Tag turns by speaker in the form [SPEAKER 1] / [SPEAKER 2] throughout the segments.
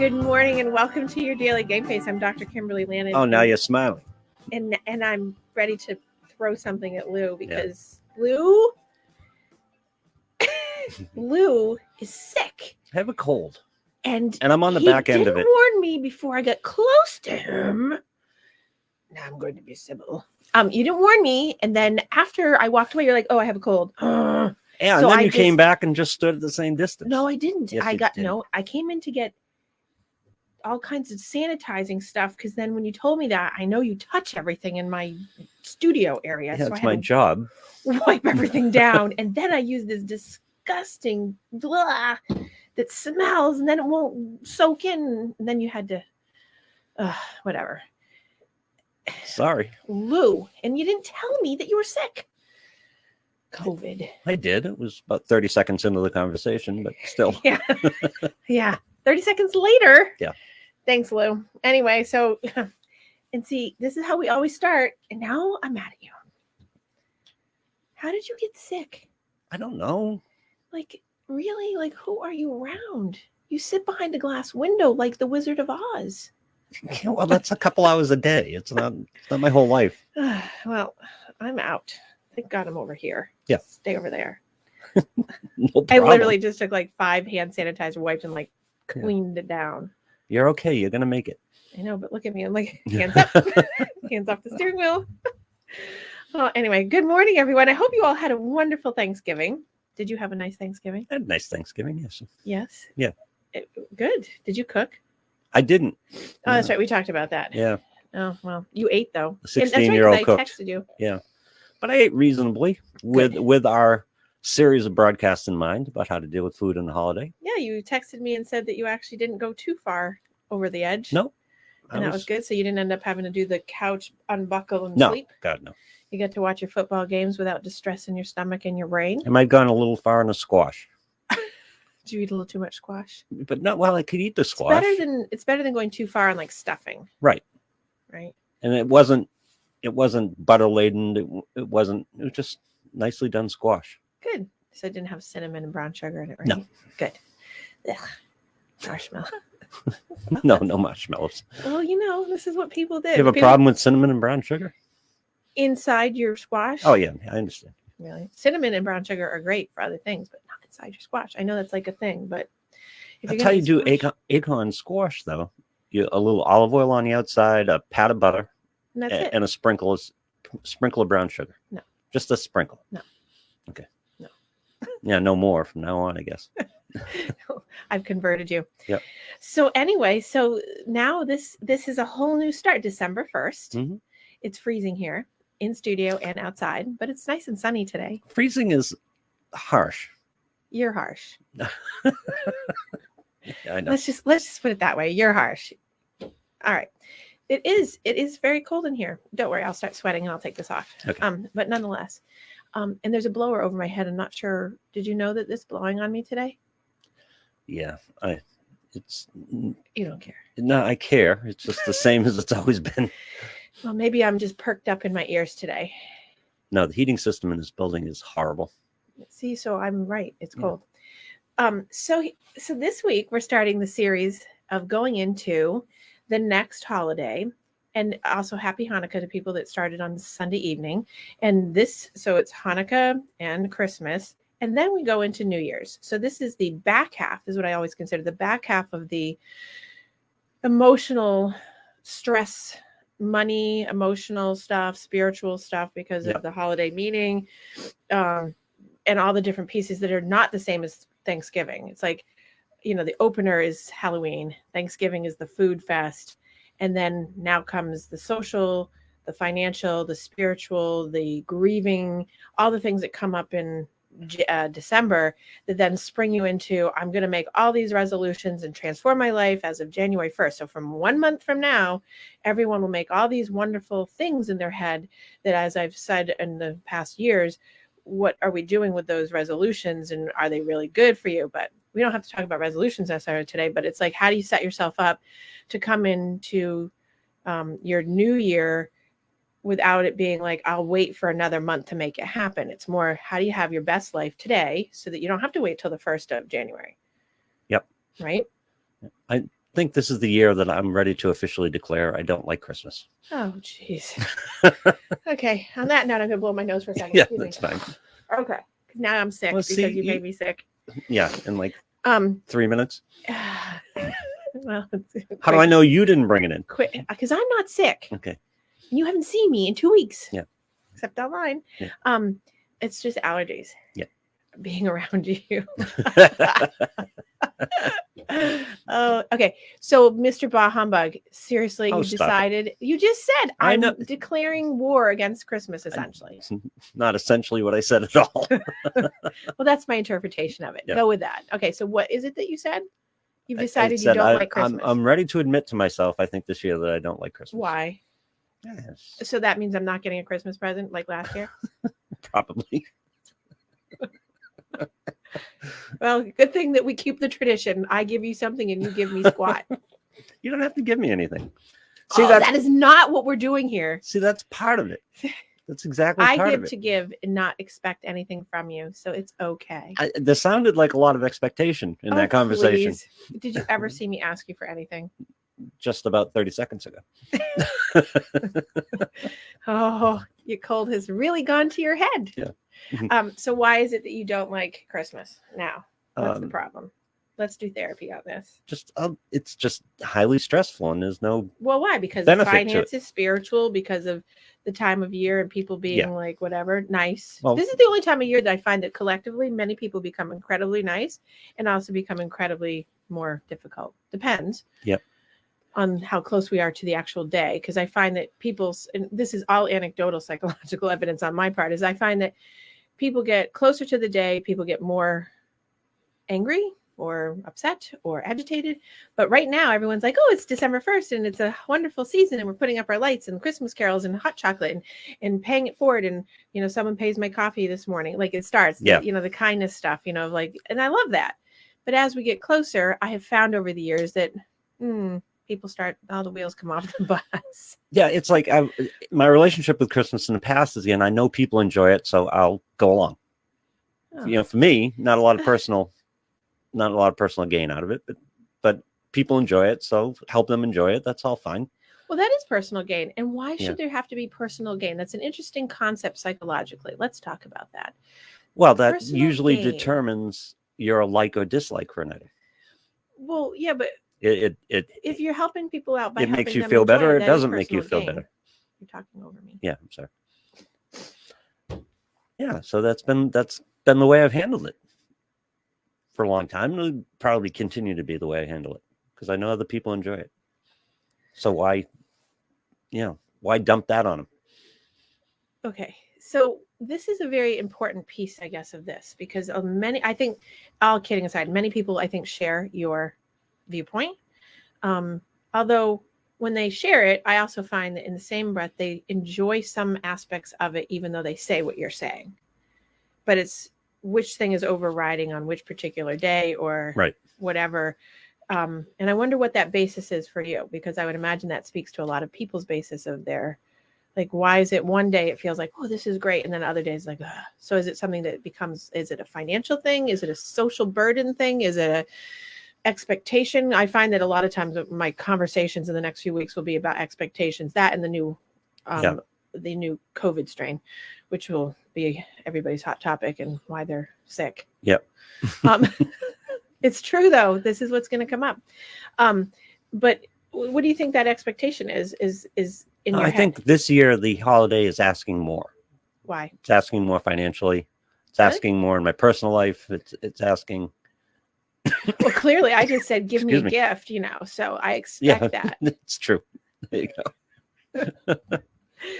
[SPEAKER 1] Good morning and welcome to your Daily Game Face. I'm Dr. Kimberly Lannon.
[SPEAKER 2] Oh, now you're smiling.
[SPEAKER 1] And I'm ready to throw something at Lou because Lou is sick.
[SPEAKER 2] I have a cold.
[SPEAKER 1] And
[SPEAKER 2] I'm on the back end of it.
[SPEAKER 1] He didn't warn me before I got close to him. Now I'm going to be civil. You didn't warn me, and then after I walked away, you're like, "Oh, I have a cold."
[SPEAKER 2] Yeah, so and then you came back and just stood at the same distance.
[SPEAKER 1] No, I didn't.
[SPEAKER 2] Yes,
[SPEAKER 1] I came in to get all kinds of sanitizing stuff because then when you told me that, I know you touch everything in my studio area.
[SPEAKER 2] Yeah,
[SPEAKER 1] so
[SPEAKER 2] it's my job.
[SPEAKER 1] Wipe everything down, and then I use this disgusting blah that smells, and then it won't soak in. And then you had to, whatever.
[SPEAKER 2] Sorry,
[SPEAKER 1] Lou, and you didn't tell me that you were sick. COVID.
[SPEAKER 2] I did. It was about 30 seconds into the conversation, but still.
[SPEAKER 1] Yeah. Yeah. 30 seconds later.
[SPEAKER 2] Yeah.
[SPEAKER 1] Thanks, Lou. Anyway, so, and see, this is how we always start. And now I'm mad at you. How did you get sick?
[SPEAKER 2] I don't know.
[SPEAKER 1] Like, really? Like, who are you around? You sit behind a glass window like the Wizard of Oz.
[SPEAKER 2] Yeah, well, that's a couple hours a day. It's not my whole life.
[SPEAKER 1] Well, I'm out. Thank God I'm over here.
[SPEAKER 2] Yeah.
[SPEAKER 1] Stay over there.
[SPEAKER 2] No problem.
[SPEAKER 1] I literally just took like 5 hand sanitizer wipes and like cleaned it down.
[SPEAKER 2] You're okay. You're going to make it.
[SPEAKER 1] I know, but look at me. I'm like, hands up. Hands off the steering wheel. Well, anyway, good morning, everyone. I hope you all had a wonderful Thanksgiving. Did you have a nice Thanksgiving?
[SPEAKER 2] I had a nice Thanksgiving, yes.
[SPEAKER 1] Yes?
[SPEAKER 2] Yeah.
[SPEAKER 1] Good. Did you cook?
[SPEAKER 2] I didn't.
[SPEAKER 1] Oh, that's right. We talked about that.
[SPEAKER 2] Yeah.
[SPEAKER 1] Oh, well, you ate, though.
[SPEAKER 2] The 16-year-old cooked.
[SPEAKER 1] I texted you.
[SPEAKER 2] Yeah. But I ate reasonably with our series of broadcasts in mind about how to deal with food on the holiday.
[SPEAKER 1] Yeah, you texted me and said that you actually didn't go too far over the edge.
[SPEAKER 2] No.
[SPEAKER 1] And that was good. So you didn't end up having to do the couch unbuckle and sleep?
[SPEAKER 2] No, God, no.
[SPEAKER 1] You got to watch your football games without distress in your stomach and your brain?
[SPEAKER 2] I might have gone a little far in the squash.
[SPEAKER 1] Did you eat a little too much squash?
[SPEAKER 2] But not while I could eat the squash.
[SPEAKER 1] It's better than going too far on like stuffing.
[SPEAKER 2] Right.
[SPEAKER 1] Right.
[SPEAKER 2] And it wasn't butter laden. It was just nicely done squash.
[SPEAKER 1] Good. So it didn't have cinnamon and brown sugar in it, right?
[SPEAKER 2] No.
[SPEAKER 1] Good. Ugh. Marshmallow.
[SPEAKER 2] No marshmallows.
[SPEAKER 1] Well, this is what people did.
[SPEAKER 2] You have a problem with cinnamon and brown sugar?
[SPEAKER 1] Inside your squash?
[SPEAKER 2] Oh, yeah. I understand.
[SPEAKER 1] Really? Cinnamon and brown sugar are great for other things, but not inside your squash. I know that's like a thing, but
[SPEAKER 2] That's how you do acorn squash, though. A little olive oil on the outside, a pat of butter,
[SPEAKER 1] and that's it.
[SPEAKER 2] And a sprinkle of brown sugar.
[SPEAKER 1] No. Just
[SPEAKER 2] a sprinkle.
[SPEAKER 1] No.
[SPEAKER 2] Okay.
[SPEAKER 1] No.
[SPEAKER 2] Yeah, no more from now on, I guess.
[SPEAKER 1] I've converted you.
[SPEAKER 2] Yep.
[SPEAKER 1] So anyway, now this is a whole new start. December 1st.
[SPEAKER 2] Mm-hmm.
[SPEAKER 1] It's freezing here in studio and outside, but it's nice and sunny today.
[SPEAKER 2] Freezing is harsh.
[SPEAKER 1] You're harsh.
[SPEAKER 2] I know.
[SPEAKER 1] Let's just put it that way. You're harsh. All right. It is very cold in here. Don't worry, I'll start sweating and I'll take this off.
[SPEAKER 2] Okay.
[SPEAKER 1] But nonetheless, and there's a blower over my head. I'm not sure. Did you know that this blowing on me today?
[SPEAKER 2] Yeah,
[SPEAKER 1] you don't care.
[SPEAKER 2] No, I care. It's just the same as it's always been.
[SPEAKER 1] Well, maybe I'm just perked up in my ears today.
[SPEAKER 2] No, the heating system in this building is horrible.
[SPEAKER 1] See, so I'm right. It's cold. So this week we're starting the series of going into the next holiday, and also happy Hanukkah to people that started on Sunday evening. And so it's Hanukkah and Christmas. And then we go into New Year's. So this is the back half, is what I always consider the back half of the emotional stress, money, emotional stuff, spiritual stuff, because of the holiday meaning, and all the different pieces that are not the same as Thanksgiving. It's like, the opener is Halloween. Thanksgiving is the food fest. And then now comes the social, the financial, the spiritual, the grieving, all the things that come up in December that then spring you into, I'm going to make all these resolutions and transform my life as of January 1st. So from 1 month from now, everyone will make all these wonderful things in their head that, as I've said in the past years, what are we doing with those resolutions and are they really good for you? But we don't have to talk about resolutions necessarily today, but it's like, how do you set yourself up to come into your new year without it being like, I'll wait for another month to make it happen? It's more, how do you have your best life today so that you don't have to wait till the 1st of January?
[SPEAKER 2] Yep.
[SPEAKER 1] Right?
[SPEAKER 2] think this is the year that I'm ready to officially declare I don't like Christmas.
[SPEAKER 1] Oh, jeez. Okay. On that note, I'm gonna blow my nose for a second.
[SPEAKER 2] Yeah,
[SPEAKER 1] Excuse me.
[SPEAKER 2] that's fine.
[SPEAKER 1] Okay. Now I'm sick
[SPEAKER 2] Well,
[SPEAKER 1] because
[SPEAKER 2] see,
[SPEAKER 1] you made me sick.
[SPEAKER 2] Yeah, in like 3 minutes.
[SPEAKER 1] Well,
[SPEAKER 2] How do I know you didn't bring it in?
[SPEAKER 1] Quit, because I'm not sick.
[SPEAKER 2] Okay.
[SPEAKER 1] And you haven't seen me in 2 weeks.
[SPEAKER 2] Yeah.
[SPEAKER 1] Except online.
[SPEAKER 2] Yeah.
[SPEAKER 1] It's just allergies.
[SPEAKER 2] Yeah.
[SPEAKER 1] Being around you. Oh, okay. So, Mr. Bah Humbug, seriously,
[SPEAKER 2] Oh,
[SPEAKER 1] you
[SPEAKER 2] stop
[SPEAKER 1] decided. You just said
[SPEAKER 2] I
[SPEAKER 1] I'm
[SPEAKER 2] know.
[SPEAKER 1] declaring war against Christmas, essentially.
[SPEAKER 2] It's not essentially what I said at all.
[SPEAKER 1] Well, that's my interpretation of it.
[SPEAKER 2] Yeah.
[SPEAKER 1] Go with that. Okay. So, what is it that you said? You've
[SPEAKER 2] I
[SPEAKER 1] decided you
[SPEAKER 2] said
[SPEAKER 1] don't like Christmas.
[SPEAKER 2] I'm ready to admit to myself, I think this year that I don't like Christmas.
[SPEAKER 1] Why?
[SPEAKER 2] Yes,
[SPEAKER 1] So that means I'm not getting a Christmas present like last year.
[SPEAKER 2] probably.
[SPEAKER 1] Well, good thing that we keep the tradition. I give you something and you give me squat.
[SPEAKER 2] You don't have to give me anything.
[SPEAKER 1] See, that is not what we're doing here.
[SPEAKER 2] See, that's part of it. That's exactly
[SPEAKER 1] I
[SPEAKER 2] part
[SPEAKER 1] give
[SPEAKER 2] of it.
[SPEAKER 1] to give and not expect anything from you, so it's okay.
[SPEAKER 2] There sounded like a lot of expectation in that conversation.
[SPEAKER 1] Please. Did you ever see me ask you for anything?
[SPEAKER 2] Just about 30 seconds ago.
[SPEAKER 1] Oh, your cold has really gone to your head.
[SPEAKER 2] Yeah.
[SPEAKER 1] So why is it that you don't like Christmas now? What's the
[SPEAKER 2] Um,
[SPEAKER 1] problem? Let's do therapy on this.
[SPEAKER 2] It's just highly stressful, and there's no
[SPEAKER 1] Well, why? Because
[SPEAKER 2] benefit to
[SPEAKER 1] finances, spiritual, because of the time of year and people being
[SPEAKER 2] Yeah.
[SPEAKER 1] like whatever, nice.
[SPEAKER 2] Well-
[SPEAKER 1] This is the only time of year that I find that collectively many people become incredibly nice and also become incredibly more difficult. Depends.
[SPEAKER 2] Yep.
[SPEAKER 1] On how close we are to the actual day. Because I find that people's, and this is all anecdotal psychological evidence on my part, is I find that people get closer to the day, people get more angry or upset or agitated. But right now, everyone's like, oh, it's December 1st and it's a wonderful season and we're putting up our lights and Christmas carols and hot chocolate and paying it forward. And, you know, someone pays my coffee this morning. Like it starts,
[SPEAKER 2] Yeah.
[SPEAKER 1] the kindness stuff, like, and I love that. But as we get closer, I have found over the years that people start, all the wheels come off the bus.
[SPEAKER 2] Yeah, it's like my relationship with Christmas in the past is, again, I know people enjoy it, so I'll go along.
[SPEAKER 1] Oh.
[SPEAKER 2] For me, not a lot of personal gain out of it, but people enjoy it, so help them enjoy it. That's all fine.
[SPEAKER 1] Well, that is personal gain. And why should there have to be personal gain? That's an interesting concept psychologically. Let's talk about that.
[SPEAKER 2] Well, that
[SPEAKER 1] Personal
[SPEAKER 2] usually
[SPEAKER 1] gain.
[SPEAKER 2] determines your like or dislike for an item.
[SPEAKER 1] Well, yeah, but
[SPEAKER 2] It
[SPEAKER 1] if you're helping people out by
[SPEAKER 2] it makes
[SPEAKER 1] helping
[SPEAKER 2] you
[SPEAKER 1] them
[SPEAKER 2] feel
[SPEAKER 1] enjoy
[SPEAKER 2] better. It
[SPEAKER 1] that is
[SPEAKER 2] doesn't make you
[SPEAKER 1] personal
[SPEAKER 2] feel
[SPEAKER 1] gain.
[SPEAKER 2] better.
[SPEAKER 1] You're talking over me.
[SPEAKER 2] Yeah, I'm sorry. Yeah, so that's been the way I've handled it for a long time. And it'll probably continue to be the way I handle it because I know other people enjoy it. So why dump that on them?
[SPEAKER 1] Okay, so this is a very important piece, I guess, of this because I think, all kidding aside, many people I think share your viewpoint. Although when they share it, I also find that in the same breath, they enjoy some aspects of it, even though they say what you're saying. But it's which thing is overriding on which particular day or whatever. And I wonder what that basis is for you, because I would imagine that speaks to a lot of people's basis of their, like, why is it one day it feels like, oh, this is great. And then other days like, ugh. So is it something that is it a financial thing? Is it a social burden thing? Is it a expectation? I find that a lot of times my conversations in the next few weeks will be about expectations, that and the new COVID strain, which will be everybody's hot topic and why they're sick.
[SPEAKER 2] Yep.
[SPEAKER 1] It's true though. This is what's going to come up. But what do you think that expectation is in your head?
[SPEAKER 2] I think this year the holiday is asking more.
[SPEAKER 1] Why?
[SPEAKER 2] It's asking more financially. It's asking more in my personal life. It's asking.
[SPEAKER 1] Well, clearly, I just said, give me a gift, so I expect that.
[SPEAKER 2] It's true. There you go.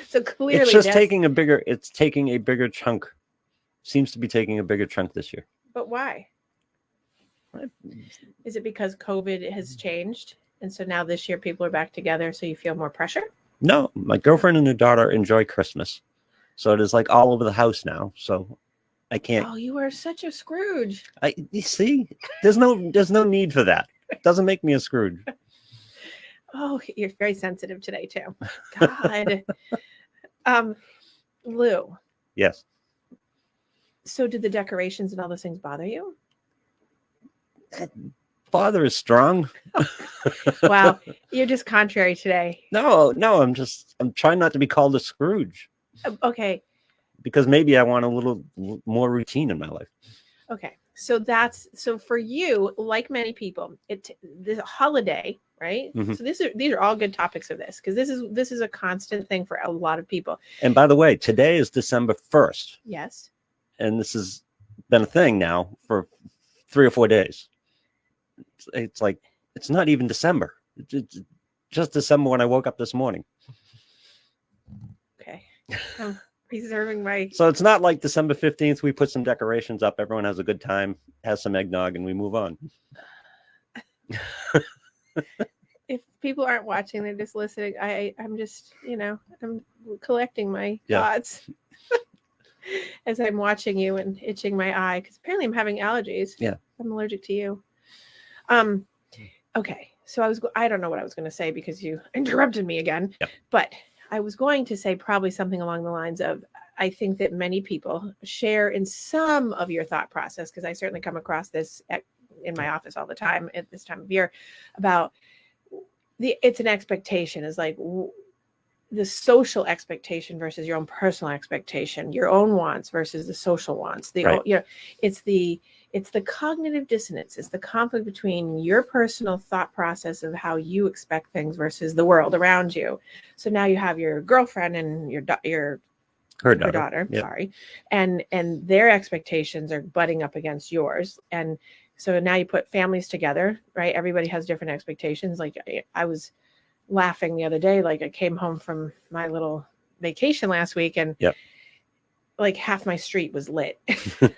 [SPEAKER 1] So clearly,
[SPEAKER 2] it's just taking a bigger chunk. Seems to be taking a bigger chunk this year.
[SPEAKER 1] But why? Is it because COVID has changed? And so now this year people are back together, so you feel more pressure? No,
[SPEAKER 2] my girlfriend and her daughter enjoy Christmas. So it is like all over the house now. So I can't.
[SPEAKER 1] Oh, you are such a Scrooge.
[SPEAKER 2] You see, there's no need for that. It doesn't make me a Scrooge.
[SPEAKER 1] Oh, you're very sensitive today too. God. Lou.
[SPEAKER 2] Yes.
[SPEAKER 1] So did the decorations and all those things bother you?
[SPEAKER 2] father is strong.
[SPEAKER 1] Wow, you're just contrary today.
[SPEAKER 2] No, I'm trying not to be called a Scrooge.
[SPEAKER 1] Okay.
[SPEAKER 2] Because maybe I want a little more routine in my life.
[SPEAKER 1] Okay. So for you, like many people, the holiday, right?
[SPEAKER 2] Mm-hmm.
[SPEAKER 1] So these are all good topics of this, because this is a constant thing for a lot of people.
[SPEAKER 2] And by the way, today is December 1st.
[SPEAKER 1] Yes.
[SPEAKER 2] And this has been a thing now for 3 or 4 days. It's like, it's not even December. It's just December when I woke up this morning.
[SPEAKER 1] Okay. I'm preserving my...
[SPEAKER 2] So it's not like December 15th, we put some decorations up, everyone has a good time, has some eggnog, and we move on.
[SPEAKER 1] If people aren't watching, they're just listening. I'm just, I'm collecting my thoughts as I'm watching you and itching my eye, because apparently I'm having allergies.
[SPEAKER 2] Yeah.
[SPEAKER 1] I'm allergic to you. Okay. So I don't know what I was going to say because you interrupted me again, but I was going to say probably something along the lines of, I think that many people share in some of your thought process, because I certainly come across this in my office all the time at this time of year, about it's an expectation, is like the social expectation versus your own personal expectation, your own wants versus the social wants. It's the cognitive dissonance. It's the conflict between your personal thought process of how you expect things versus the world around you. So now you have your girlfriend and her daughter, sorry, and their expectations are butting up against yours. And so now you put families together, right? Everybody has different expectations. Like I was laughing the other day, like I came home from my little vacation last week, and like half my street was lit,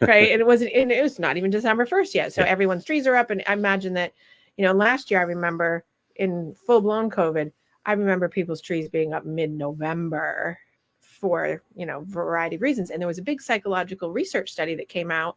[SPEAKER 1] right? And it was not even December 1st yet. So everyone's trees are up. And I imagine that, last year, I remember in full blown COVID, I remember people's trees being up mid-November for, variety of reasons. And there was a big psychological research study that came out.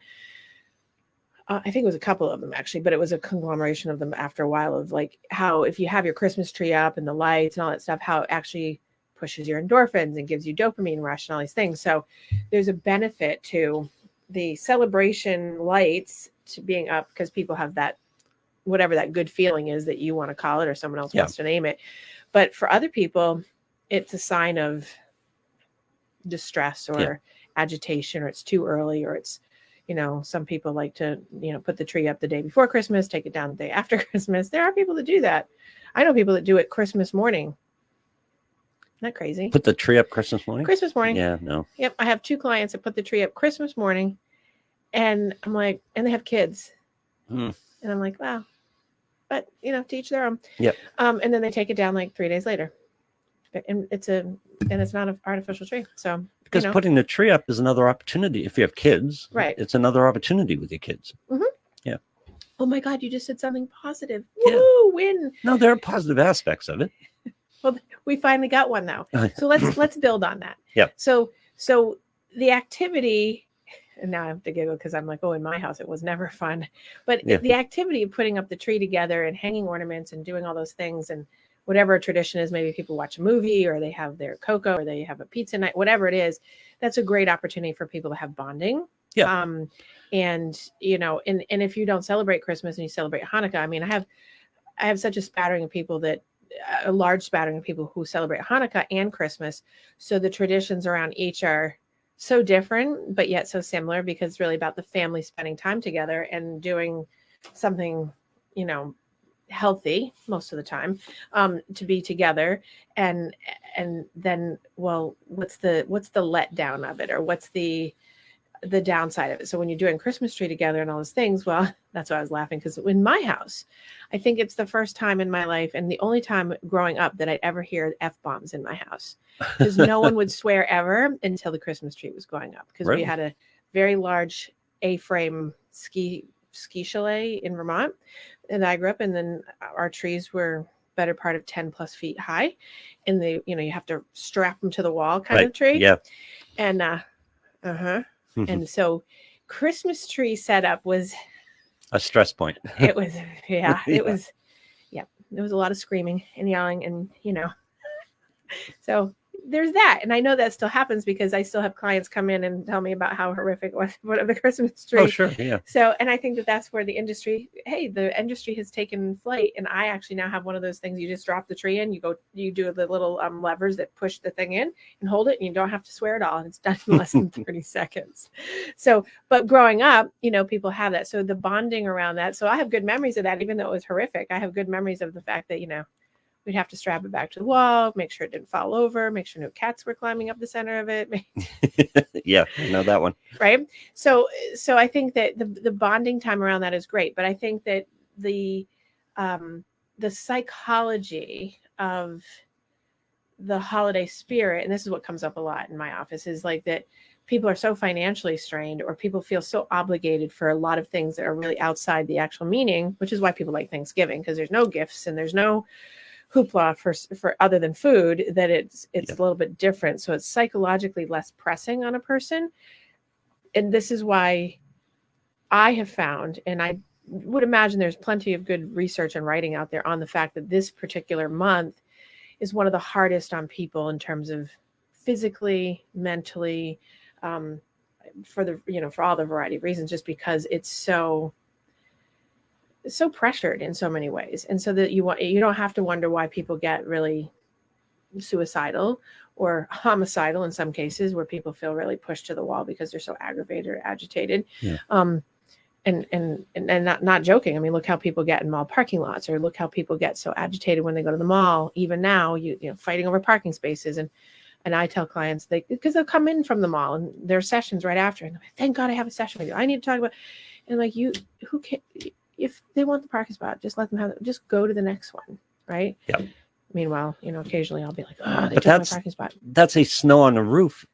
[SPEAKER 1] I think it was a couple of them actually, but it was a conglomeration of them after a while, of like how if you have your Christmas tree up and the lights and all that stuff, how it actually pushes your endorphins and gives you dopamine rush and all these things. So there's a benefit to the celebration lights to being up, because people have that, whatever that good feeling is that you want to call it, or someone else wants to name it. But for other people, it's a sign of distress or agitation, or it's too early, or it's, some people like to, put the tree up the day before Christmas, take it down the day after Christmas. There are people that do that. I know people that do it Christmas morning. Isn't that crazy?
[SPEAKER 2] Put the tree up Christmas morning?
[SPEAKER 1] Christmas morning.
[SPEAKER 2] Yeah, no.
[SPEAKER 1] Yep. I have 2 clients that put the tree up Christmas morning, and I'm like, and they have kids. And I'm like, wow. But, to each their own.
[SPEAKER 2] Yep.
[SPEAKER 1] And then they take it down like 3 days later. And it's not an artificial tree. So
[SPEAKER 2] because putting the tree up is another opportunity. If you have kids,
[SPEAKER 1] right,
[SPEAKER 2] it's another opportunity with your kids.
[SPEAKER 1] Mm-hmm.
[SPEAKER 2] Yeah.
[SPEAKER 1] Oh my God, you just said something positive. Woo, win.
[SPEAKER 2] No, there are positive aspects of it.
[SPEAKER 1] Well, we finally got one now. So let's build on that.
[SPEAKER 2] Yeah.
[SPEAKER 1] So the activity, and now I have to giggle because I'm like, oh, in my house it was never fun. But the activity of putting up the tree together and hanging ornaments and doing all those things, and whatever a tradition is, maybe people watch a movie, or they have their cocoa, or they have a pizza night, whatever it is, that's a great opportunity for people to have bonding.
[SPEAKER 2] Yeah.
[SPEAKER 1] And if you don't celebrate Christmas and you celebrate Hanukkah, I mean, I have such a large spattering of people who celebrate Hanukkah and Christmas. So the traditions around each are so different, but yet so similar, because it's really about the family spending time together and doing something, healthy most of the time, to be together. And then, well, what's the letdown of it, or what's the downside of it? So when you're doing Christmas tree together and all those things, well, that's why I was laughing, because in my house, I think it's the first time in my life, and the only time growing up, that I'd ever hear F-bombs in my house, because no one would swear ever until the Christmas tree was going up, because we had a very large A-frame ski chalet in Vermont, and I grew up, and then our trees were better part of 10 plus feet high, and you have to strap them to the wall kind of tree.
[SPEAKER 2] Yeah.
[SPEAKER 1] And and so Christmas tree setup was
[SPEAKER 2] a stress point.
[SPEAKER 1] It was, it was a lot of screaming and yelling, and so there's that. And I know that still happens because I still have clients come in and tell me about how horrific was the Christmas tree.
[SPEAKER 2] Oh, sure. Yeah.
[SPEAKER 1] So, and I think that that's where the industry has taken flight. And I actually now have one of those things. You just drop the tree in, you do the little levers that push the thing in and hold it, and you don't have to swear at all. And it's done in less than 30 seconds. So, but growing up, people have that. So the bonding around that. So I have good memories of that, even though it was horrific. I have good memories of the fact that, we'd have to strap it back to the wall, make sure it didn't fall over, make sure no cats were climbing up the center of it.
[SPEAKER 2] Yeah, I know that one.
[SPEAKER 1] Right. So I think that the bonding time around that is great, but I think that the psychology of the holiday spirit, and this is what comes up a lot in my office, is like that people are so financially strained, or people feel so obligated for a lot of things that are really outside the actual meaning, which is why people like Thanksgiving, because there's no gifts and there's no hoopla for other than food, that it's a little bit different. So it's psychologically less pressing on a person. And this is why I have found, and I would imagine there's plenty of good research and writing out there on the fact that this particular month is one of the hardest on people in terms of physically, mentally, for all the variety of reasons, just because it's so pressured in so many ways. And so that you don't have to wonder why people get really suicidal or homicidal in some cases, where people feel really pushed to the wall because they're so aggravated or agitated.
[SPEAKER 2] Yeah.
[SPEAKER 1] And not joking. I mean, look how people get in mall parking lots, or look how people get so agitated when they go to the mall. Even now, fighting over parking spaces. And I tell clients, because they'll come in from the mall and there are sessions right after, and like, thank God I have a session with you. I need to talk about, and like, who can, if they want the parking spot, just let them have it. Just go to the next one, right?
[SPEAKER 2] Yeah.
[SPEAKER 1] Meanwhile, occasionally I'll be like, oh, they took my parking spot.
[SPEAKER 2] That's a snow on the roof,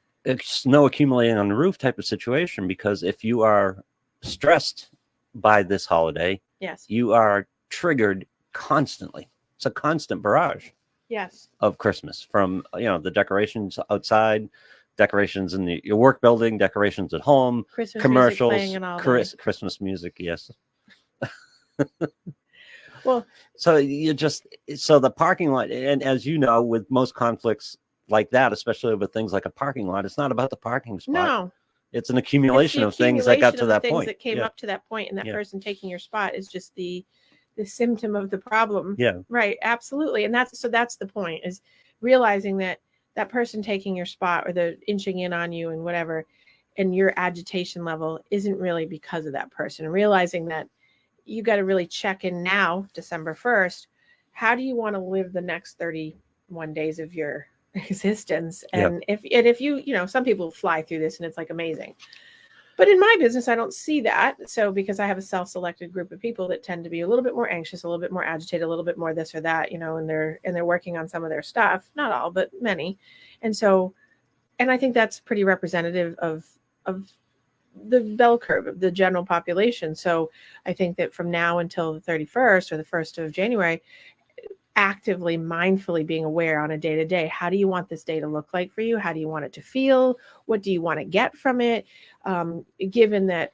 [SPEAKER 2] snow accumulating on the roof type of situation, because if you are stressed by this holiday,
[SPEAKER 1] yes,
[SPEAKER 2] you are triggered constantly. It's a constant barrage.
[SPEAKER 1] Yes.
[SPEAKER 2] Of Christmas, from the decorations outside, decorations in your work building, decorations at home,
[SPEAKER 1] Christmas
[SPEAKER 2] commercials,
[SPEAKER 1] music playing and all
[SPEAKER 2] Christmas music. Yes.
[SPEAKER 1] Well,
[SPEAKER 2] so the parking lot, and as you know, with most conflicts like that, especially with things like a parking lot, it's not about the parking spot.
[SPEAKER 1] No,
[SPEAKER 2] it's an accumulation of things that got to that point.
[SPEAKER 1] That came up to that point, and that person taking your spot is just the symptom of the problem.
[SPEAKER 2] Yeah.
[SPEAKER 1] Right. Absolutely. And that's the point, is realizing that person taking your spot, or the inching in on you and whatever, and your agitation level isn't really because of that person. Realizing that you got to really check in now, December 1st. How do you want to live the next 31 days of your existence? And if you, some people fly through this and it's like amazing. But in my business, I don't see that. So because I have a self-selected group of people that tend to be a little bit more anxious, a little bit more agitated, a little bit more this or that, and they're working on some of their stuff, not all, but many. And I think that's pretty representative of the bell curve of the general population. So I think that from now until the 31st or the 1st of January, actively, mindfully being aware on a day-to-day, how do you want this day to look like for you? How do you want it to feel? What do you want to get from it? Given that,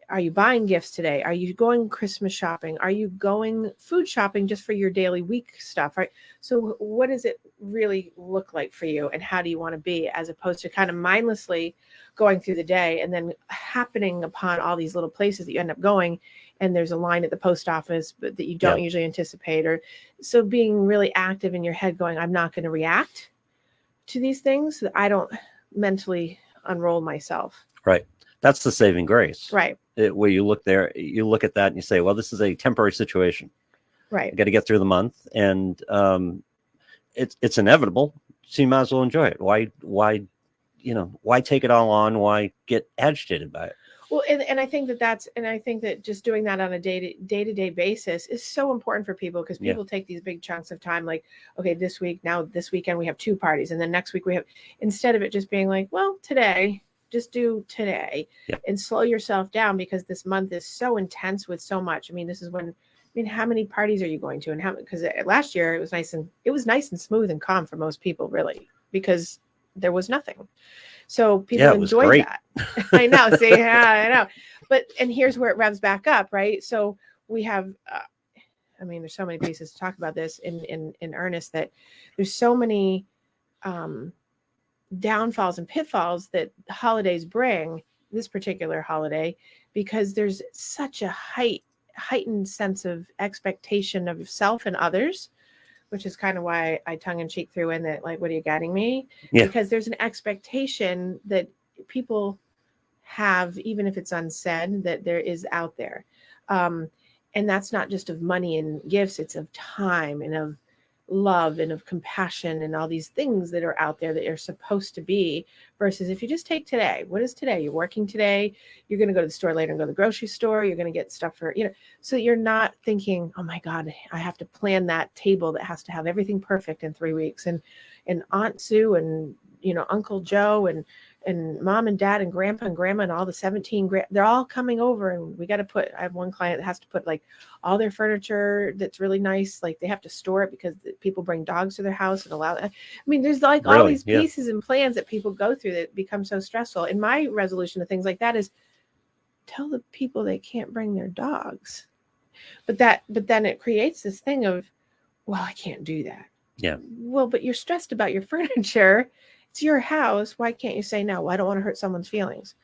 [SPEAKER 1] are you buying gifts today? Are you going Christmas shopping? Are you going food shopping just for your daily week stuff? Right. So what does it really look like for you? And how do you want to be, as opposed to kind of mindlessly going through the day and then happening upon all these little places that you end up going, and there's a line at the post office but that you don't usually anticipate, or so being really active in your head going, I'm not going to react to these things, so that I don't mentally unroll myself.
[SPEAKER 2] Right. That's the saving grace.
[SPEAKER 1] Right.
[SPEAKER 2] Where you look at that and you say, well, this is a temporary situation.
[SPEAKER 1] Right.
[SPEAKER 2] You got to get through the month, and it's inevitable. So you might as well enjoy it. Why take it all on? Why get agitated by it?
[SPEAKER 1] Well, and I think that just doing that on a day-to-day basis is so important for people, because people take these big chunks of time, like, okay, this weekend we have 2 parties, and then next week we have, instead of it just being like, well, today, just do today, and slow yourself down, because this month is so intense with so much. I mean, how many parties are you going to? And because last year it was nice and smooth and calm for most people, really, because there was nothing. So people enjoy that. I know. See, I know. But, and here's where it revs back up, right? So we have, there's so many pieces to talk about this in earnest, that there's so many downfalls and pitfalls that holidays bring, this particular holiday, because there's such a heightened sense of expectation of self and others, which is kind of why I tongue-in-cheek threw in that, like, what are you getting me?
[SPEAKER 2] Yeah.
[SPEAKER 1] Because there's an expectation that people have, even if it's unsaid, that there is out there. And that's not just of money and gifts, it's of time and of love and of compassion and all these things that are out there that are supposed to be, versus if you just take today. What is today? You're working today, you're going to go to the store later and go to the grocery store, you're going to get stuff for, so you're not thinking, oh my God, I have to plan that table that has to have everything perfect in 3 weeks, and Aunt Sue and Uncle Joe and mom and dad and grandpa and grandma and all the 17 they're all coming over, and we got to put, I have one client that has to put like all their furniture that's really nice, like they have to store it because people bring dogs to their house and allow that. I mean, there's like all these pieces and plans that people go through that become so stressful. And my resolution to things like that is tell the people they can't bring their dogs. But then it creates this thing of, well, I can't do that.
[SPEAKER 2] Yeah.
[SPEAKER 1] Well, but you're stressed about your furniture. It's your house. Why can't you say no? I don't want to hurt someone's feelings.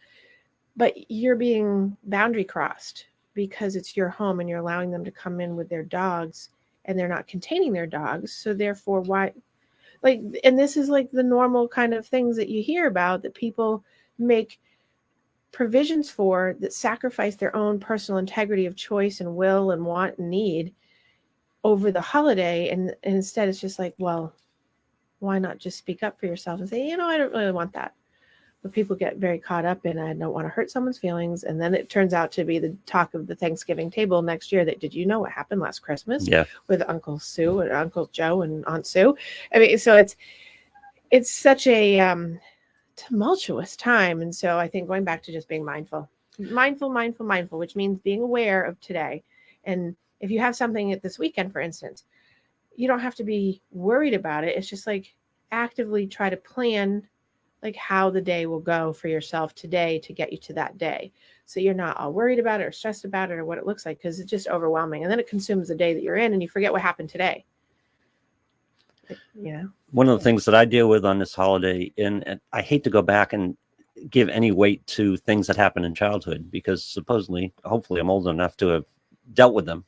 [SPEAKER 1] But you're being boundary crossed because it's your home and you're allowing them to come in with their dogs and they're not containing their dogs. So therefore, why? Like, and this is like the normal kind of things that you hear about that people make provisions for, that sacrifice their own personal integrity of choice and will and want and need over the holiday. And instead it's just like, well, why not just speak up for yourself and say, I don't really want that. But people get very caught up in, I don't want to hurt someone's feelings. And then it turns out to be the talk of the Thanksgiving table next year, that, did you know what happened last Christmas with Uncle Sue and Uncle Joe and Aunt Sue? I mean, so it's such a tumultuous time. And so I think going back to just being mindful, which means being aware of today. And if you have something at this weekend, for instance, you don't have to be worried about it. It's just like actively try to plan like how the day will go for yourself today to get you to that day. So you're not all worried about it or stressed about it or what it looks like, because it's just overwhelming. And then it consumes the day that you're in and you forget what happened today.
[SPEAKER 2] One of the things that I deal with on this holiday, and I hate to go back and give any weight to things that happened in childhood, because supposedly, hopefully I'm old enough to have dealt with them,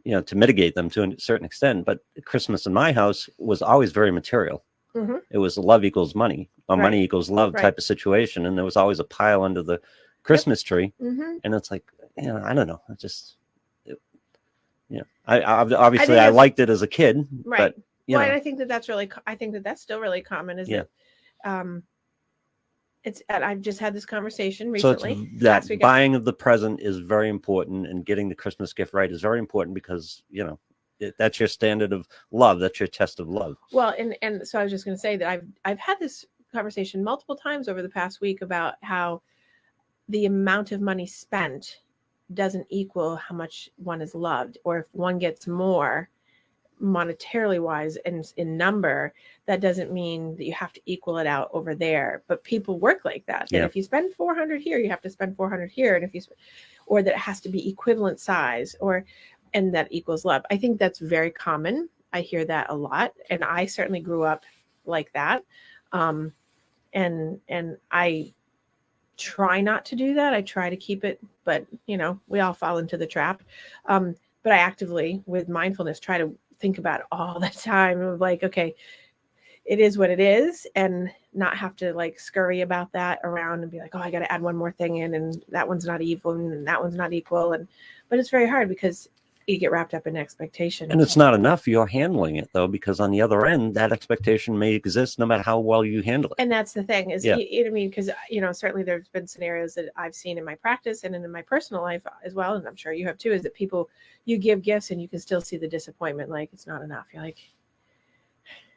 [SPEAKER 2] to mitigate them to a certain extent. But Christmas in my house was always very material. Mm-hmm. It was love equals money, or money equals love type of situation. And there was always a pile under the Christmas tree. Mm-hmm. And it's like, I don't know. I liked it as a kid.
[SPEAKER 1] Right.
[SPEAKER 2] But,
[SPEAKER 1] and I think that's still really common, is that I've just had this conversation recently.
[SPEAKER 2] So that buying of the present is very important, and getting the Christmas gift right is very important, because, that's your standard of love. That's your test of love.
[SPEAKER 1] Well, and so I was just going to say that I've had this conversation multiple times over the past week about how the amount of money spent doesn't equal how much one is loved, or if one gets more monetarily wise and in number, that doesn't mean that you have to equal it out over there. But people work like that. That if you spend 400 here, you have to spend 400 here, and or that it has to be equivalent size, and that equals love. I think that's very common. I hear that a lot, and I certainly grew up like that. And I try not to do that. I try to keep it, but we all fall into the trap. But I actively, with mindfulness, try to think about it all the time of like, okay, it is what it is, and not have to like scurry about that around and be like, oh, I got to add one more thing in, and that one's not even, and that one's not equal. But it's very hard because you get wrapped up in expectation.
[SPEAKER 2] And it's not enough. You're handling it, though, because on the other end, that expectation may exist no matter how well you handle it.
[SPEAKER 1] And that's the thing is, because, certainly there's been scenarios that I've seen in my practice and in my personal life as well, and I'm sure you have too, is that you give gifts and you can still see the disappointment, like it's not enough. You're like,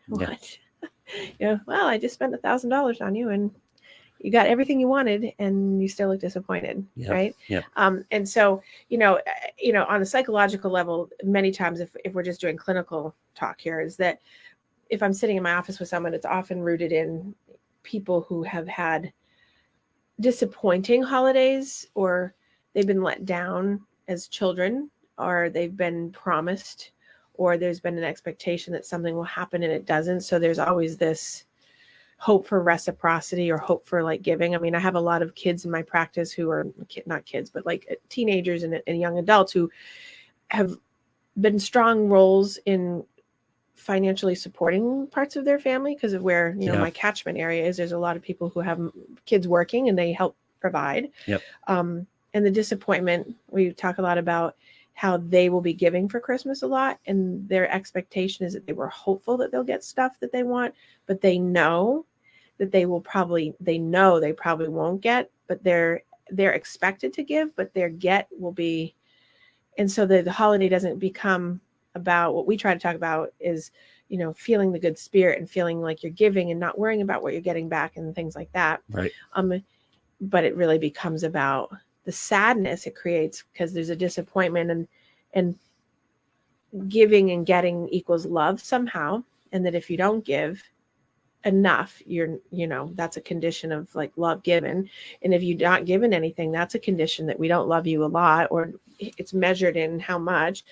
[SPEAKER 1] what? Well, I just spent $1,000 on you and you got everything you wanted and you still look disappointed. Right.
[SPEAKER 2] Yeah.
[SPEAKER 1] And so, on a psychological level, many times if we're just doing clinical talk here, is that if I'm sitting in my office with someone, it's often rooted in people who have had disappointing holidays, or they've been let down as children, or they've been promised, or there's been an expectation that something will happen and it doesn't. So there's always this hope for reciprocity or hope for like giving. I mean, I have a lot of kids in my practice who are not kids, but like teenagers and young adults who have been strong roles in financially supporting parts of their family because of where, you know, my catchment area is. There's a lot of people who have kids working and they help provide.
[SPEAKER 2] Yep.
[SPEAKER 1] And the disappointment, we talk a lot about how they will be giving for Christmas a lot. And their expectation is that they were hopeful that they'll get stuff that they want, but they know that they probably won't get, but they're expected to give, but their get will be. And so the holiday doesn't become about what we try to talk about is, you know, feeling the good spirit and feeling like you're giving and not worrying about what you're getting back and things like that.
[SPEAKER 2] Right.
[SPEAKER 1] But it really becomes about the sadness it creates because there's a disappointment and giving and getting equals love somehow. And that if you don't give enough, that's a condition of like love given. And if you're not given anything, that's a condition that we don't love you a lot, or it's measured in how much.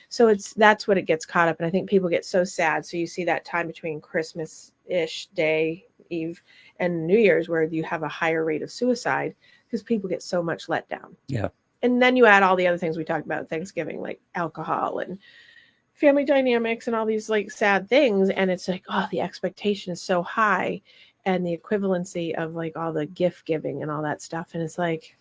[SPEAKER 1] So that's what it gets caught up. And I think people get so sad. So you see that time between Christmas-ish Day, Eve, and New Year's where you have a higher rate of suicide because people get so much let down.
[SPEAKER 2] Yeah.
[SPEAKER 1] And then you add all the other things we talked about at Thanksgiving, like alcohol and family dynamics and all these like sad things. And it's like, oh, the expectation is so high and the equivalency of like all the gift giving and all that stuff. And it's like,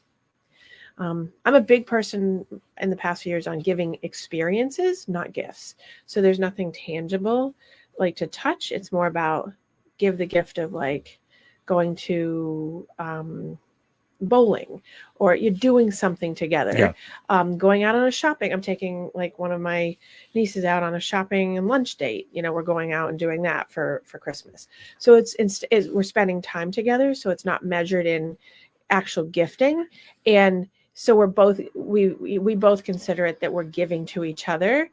[SPEAKER 1] I'm a big person in the past few years on giving experiences, not gifts. So there's nothing tangible like to touch. It's more about give the gift of like going to bowling, or you're doing something together. Going out on a shopping. I'm taking like one of my nieces out on a shopping and lunch date. You know, we're going out and doing that for Christmas. So we're spending time together. So it's not measured in actual gifting. And so we both consider it that we're giving to each other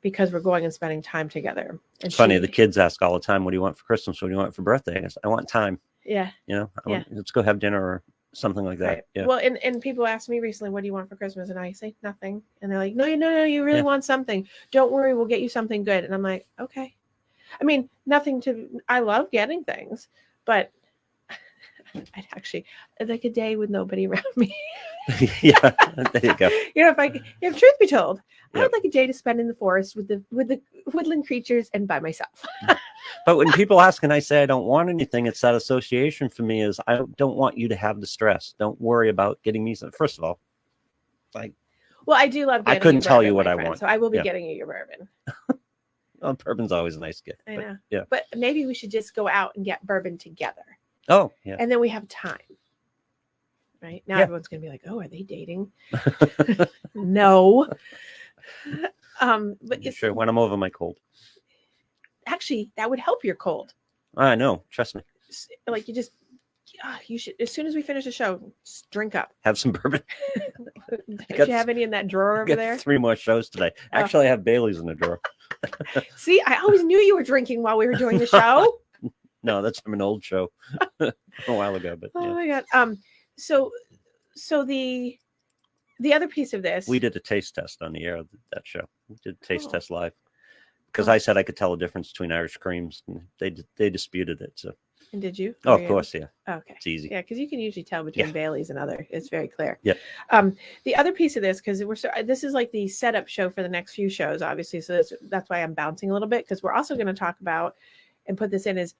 [SPEAKER 1] because we're going and spending time together.
[SPEAKER 2] It's funny. The kids ask all the time, what do you want for Christmas? What do you want for birthday? I want time.
[SPEAKER 1] Yeah.
[SPEAKER 2] You know, let's go have dinner or something like that.
[SPEAKER 1] Right.
[SPEAKER 2] Yeah.
[SPEAKER 1] Well, and people ask me recently, what do you want for Christmas? And I say nothing. And they're like, no, you really want something. Don't worry. We'll get you something good. And I'm like, okay. I mean, I love getting things, but I'd like a day with nobody around me.
[SPEAKER 2] Yeah, there you go.
[SPEAKER 1] You know, if truth be told, I would like a day to spend in the forest with the woodland creatures and by myself.
[SPEAKER 2] But when people ask and I say I don't want anything, it's that association for me is I don't want you to have the stress. Don't worry about getting me some. First of all,
[SPEAKER 1] well, I do love.
[SPEAKER 2] I couldn't tell you what I want,
[SPEAKER 1] so I will be getting you your bourbon.
[SPEAKER 2] Well, bourbon's always a nice gift.
[SPEAKER 1] I know.
[SPEAKER 2] Yeah.
[SPEAKER 1] But maybe we should just go out and get bourbon together.
[SPEAKER 2] Oh, yeah.
[SPEAKER 1] And then we have time. Right? Now everyone's going to be like, oh, are they dating? No. But
[SPEAKER 2] sure, when I'm over my cold.
[SPEAKER 1] Actually, that would help your cold.
[SPEAKER 2] I know. Trust me.
[SPEAKER 1] Like you should, as soon as we finish the show, just drink up.
[SPEAKER 2] Have some bourbon.
[SPEAKER 1] Did you have any in that drawer over there?
[SPEAKER 2] 3 more shows today. Actually, I have Bailey's in the drawer.
[SPEAKER 1] See, I always knew you were drinking while we were doing the show.
[SPEAKER 2] No, that's from an old show a while ago. But
[SPEAKER 1] oh my god. So the other piece of this,
[SPEAKER 2] we did a taste test on the air of that show. We did a taste test live because I said I could tell the difference between Irish creams, and they disputed it. So.
[SPEAKER 1] And did you?
[SPEAKER 2] Oh, of course, yeah.
[SPEAKER 1] Okay,
[SPEAKER 2] it's easy.
[SPEAKER 1] Yeah, because you can usually tell between Bailey's and other. It's very clear.
[SPEAKER 2] Yeah.
[SPEAKER 1] The other piece of this, because this is like the setup show for the next few shows, obviously. So that's why I'm bouncing a little bit, because we're also going to talk about and put this in is.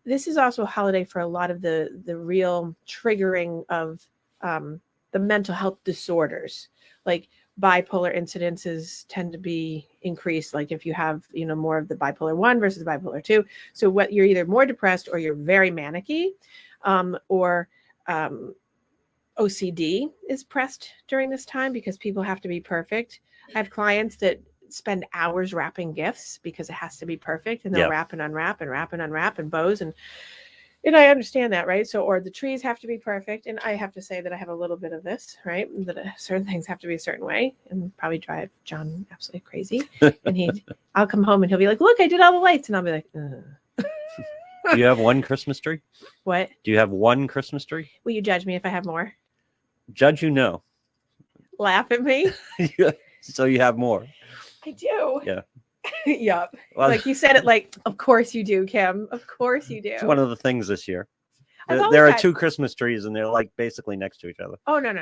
[SPEAKER 1] This is also a holiday for a lot of the real triggering of the mental health disorders. Like bipolar incidences tend to be increased. Like if you have, more of the bipolar 1 versus bipolar 2. So what you're either more depressed or you're very manicky, or OCD is pressed during this time because people have to be perfect. I have clients that spend hours wrapping gifts because it has to be perfect, and they'll wrap and unwrap and wrap and unwrap and bows and I understand that, right? So, or the trees have to be perfect, and I have to say that I have a little bit of this, right? That certain things have to be a certain way, and probably drive John absolutely crazy. And I'll come home and he'll be like, "Look, I did all the lights," and I'll be like, "Ugh."
[SPEAKER 2] Do you have one Christmas tree?
[SPEAKER 1] What?
[SPEAKER 2] Do you have one Christmas tree?
[SPEAKER 1] Will you judge me if I have more?
[SPEAKER 2] Judge you, no.
[SPEAKER 1] Laugh at me.
[SPEAKER 2] So you have more.
[SPEAKER 1] I do.
[SPEAKER 2] Yeah.
[SPEAKER 1] Yep.
[SPEAKER 2] Well,
[SPEAKER 1] Like you said it like, of course you do, Kim. Of course you do.
[SPEAKER 2] it's one of the things this year.
[SPEAKER 1] I've always
[SPEAKER 2] There are
[SPEAKER 1] had-
[SPEAKER 2] 2 Christmas trees and they're like basically next to each other.
[SPEAKER 1] Oh, no.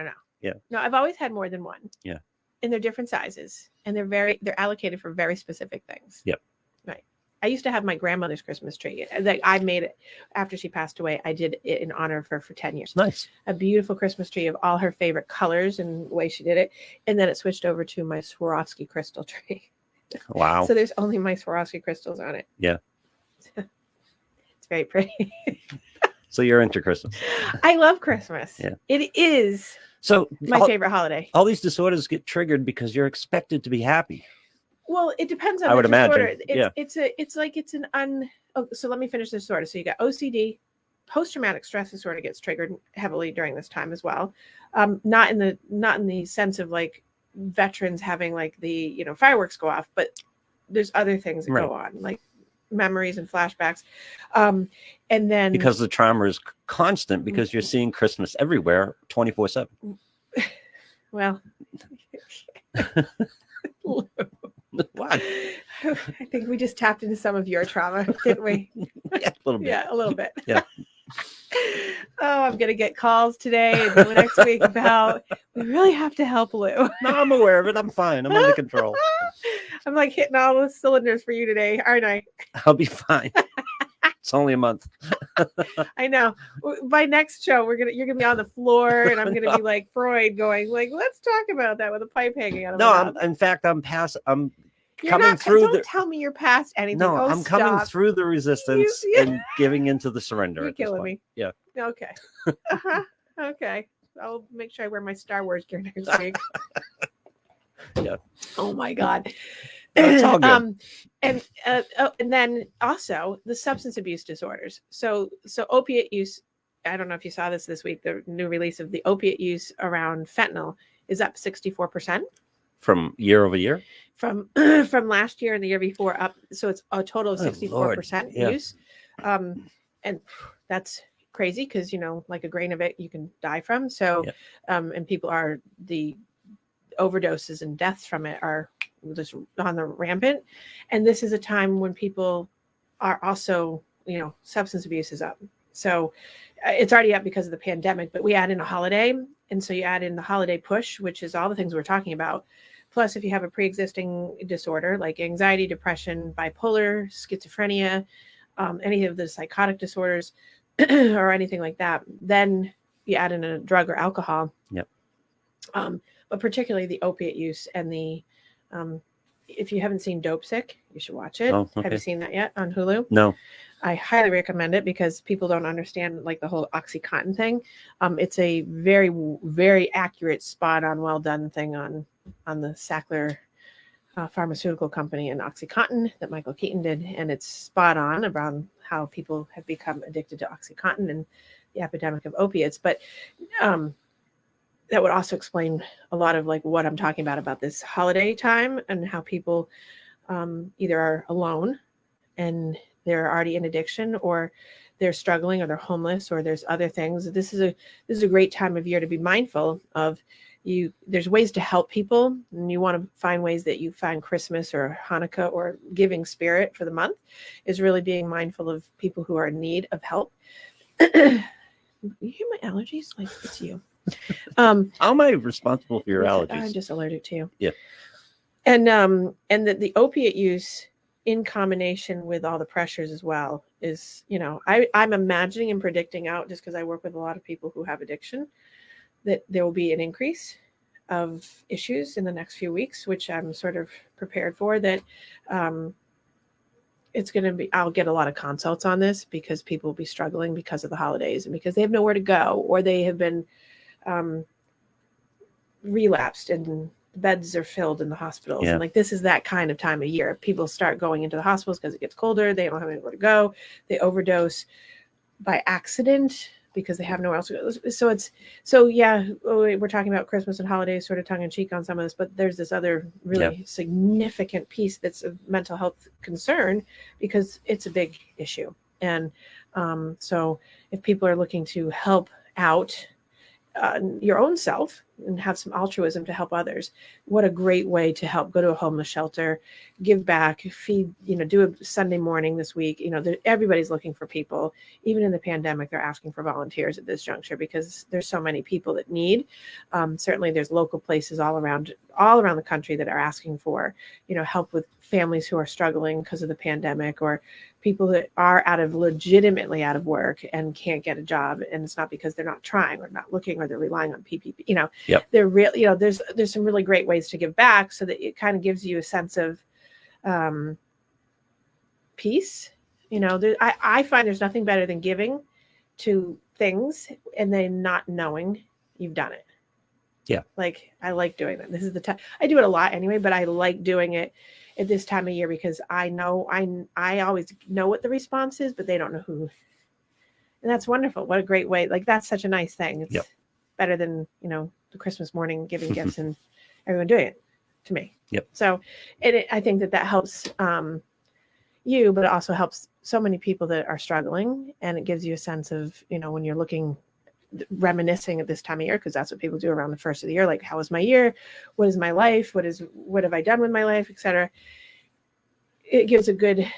[SPEAKER 2] Yeah.
[SPEAKER 1] No, I've always had more than one.
[SPEAKER 2] Yeah.
[SPEAKER 1] And they're different sizes and they're allocated for very specific things.
[SPEAKER 2] Yep.
[SPEAKER 1] Right. I used to have my grandmother's Christmas tree. Like I made it after she passed away. I did it in honor of her for 10 years.
[SPEAKER 2] Nice.
[SPEAKER 1] A beautiful Christmas tree of all her favorite colors and the way she did it. And then it switched over to my Swarovski crystal tree.
[SPEAKER 2] Wow.
[SPEAKER 1] So there's only my Swarovski crystals on it.
[SPEAKER 2] Yeah.
[SPEAKER 1] It's very pretty.
[SPEAKER 2] So you're into Christmas.
[SPEAKER 1] I love Christmas.
[SPEAKER 2] Yeah.
[SPEAKER 1] It is
[SPEAKER 2] So
[SPEAKER 1] my favorite holiday.
[SPEAKER 2] all these disorders get triggered because you're expected to be happy.
[SPEAKER 1] Well, it depends on
[SPEAKER 2] I
[SPEAKER 1] the
[SPEAKER 2] would
[SPEAKER 1] disorder.
[SPEAKER 2] imagine.
[SPEAKER 1] So let me finish this disorder. So you got OCD, post-traumatic stress disorder gets triggered heavily during this time as well. Not in the sense of like veterans having like the fireworks go off, but there's other things that go on, like memories and flashbacks. And then
[SPEAKER 2] because the trauma is constant because you're seeing Christmas everywhere 24/7.
[SPEAKER 1] Well,
[SPEAKER 2] What?
[SPEAKER 1] I think we just tapped into some of your trauma, didn't we?
[SPEAKER 2] Yeah, a little bit.
[SPEAKER 1] Yeah, a little bit.
[SPEAKER 2] Yeah.
[SPEAKER 1] Oh, I'm gonna get calls today and next week about we really have to help Lou.
[SPEAKER 2] No, I'm aware of it. I'm fine. I'm under control.
[SPEAKER 1] I'm like hitting all the cylinders for you today, aren't I?
[SPEAKER 2] I'll be fine. It's only a month.
[SPEAKER 1] I know. By next show, you're gonna be on the floor, and I'm gonna be like Freud, going like, "Let's talk about that with a pipe hanging out of my mouth."
[SPEAKER 2] In fact, I'm coming
[SPEAKER 1] Don't
[SPEAKER 2] through
[SPEAKER 1] tell me you're past anything.
[SPEAKER 2] No,
[SPEAKER 1] Oh,
[SPEAKER 2] I'm coming
[SPEAKER 1] stop.
[SPEAKER 2] through the resistance and giving into the surrender.
[SPEAKER 1] You're
[SPEAKER 2] at this
[SPEAKER 1] killing
[SPEAKER 2] point.
[SPEAKER 1] me.
[SPEAKER 2] Yeah.
[SPEAKER 1] Okay. Uh-huh. Okay. I'll make sure I wear my Star Wars gear next week.
[SPEAKER 2] Yeah.
[SPEAKER 1] Oh my God.
[SPEAKER 2] That's all good.
[SPEAKER 1] And then also the substance abuse disorders. So opiate use. I don't know if you saw this week. The new release of the opiate use around fentanyl is up 64%
[SPEAKER 2] From year over year.
[SPEAKER 1] From last year and the year before up. So it's a total of 64% use. And that's crazy because, like a grain of it you can die from. So, and the overdoses and deaths from it are just on the rampant. And this is a time when people are also, substance abuse is up. So it's already up because of the pandemic, but we add in a holiday. And so you add in the holiday push, which is all the things we're talking about. Plus, if you have a pre-existing disorder like anxiety, depression, bipolar, schizophrenia, any of the psychotic disorders or anything like that, then you add in a drug or alcohol.
[SPEAKER 2] Yep.
[SPEAKER 1] But particularly the opiate use and the, if you haven't seen Dope Sick, you should watch it.
[SPEAKER 2] Oh, okay.
[SPEAKER 1] Have you seen that yet on Hulu?
[SPEAKER 2] No.
[SPEAKER 1] I highly recommend it because people don't understand like the whole OxyContin thing. It's a very, very accurate, spot on, well done thing on the Sackler pharmaceutical company and OxyContin that Michael Keaton did. And it's spot on around how people have become addicted to OxyContin and the epidemic of opiates. But that would also explain a lot of like what I'm talking about this holiday time and how people either are alone and they're already in addiction, or they're struggling, or they're homeless, or there's other things. This is a great time of year to be mindful of. There's ways to help people, and you want to find ways that you find Christmas or Hanukkah or giving spirit for the month is really being mindful of people who are in need of help. You hear my allergies? Like it's you.
[SPEAKER 2] How am I responsible for your allergies?
[SPEAKER 1] I'm just allergic to you.
[SPEAKER 2] Yeah.
[SPEAKER 1] And the opiate use in combination with all the pressures as well is, I'm imagining and predicting out, just because I work with a lot of people who have addiction, that there will be an increase of issues in the next few weeks, which I'm sort of prepared for. That it's going to be, I'll get a lot of consults on this because people will be struggling because of the holidays and because they have nowhere to go, or they have been relapsed and beds are filled in the hospitals. And like, this is that kind of time of year. People start going into the hospitals because it gets colder. They don't have anywhere to go. They overdose by accident because they have nowhere else to go. We're talking about Christmas and holidays sort of tongue in cheek on some of this, but there's this other really significant piece that's a mental health concern because it's a big issue. And so if people are looking to help out your own self and have some altruism to help others. What a great way to help. Go to a homeless shelter, give back, feed, do a Sunday morning this week. Everybody's looking for people. Even in the pandemic, they're asking for volunteers at this juncture because there's so many people that need. Certainly there's local places all around the country that are asking for, help with families who are struggling because of the pandemic, or people that are legitimately out of work and can't get a job. And it's not because they're not trying or not looking, or they're relying on PPP,
[SPEAKER 2] Yep.
[SPEAKER 1] They're real, there's some really great ways to give back, so that it kind of gives you a sense of peace. I find there's nothing better than giving to things and then not knowing you've done it.
[SPEAKER 2] Yeah.
[SPEAKER 1] Like, I like doing that. This is the time. I do it a lot anyway, but I like doing it at this time of year because I know I always know what the response is, but they don't know who. And that's wonderful. What a great way. Like, that's such a nice thing. It's better than, the Christmas morning giving gifts and everyone doing it, to me.
[SPEAKER 2] Yep.
[SPEAKER 1] So I think that helps you, but it also helps so many people that are struggling. And it gives you a sense of, when you're reminiscing at this time of year, because that's what people do around the first of the year. Like, how was my year? What is my life? What have I done with my life, etc. It gives a good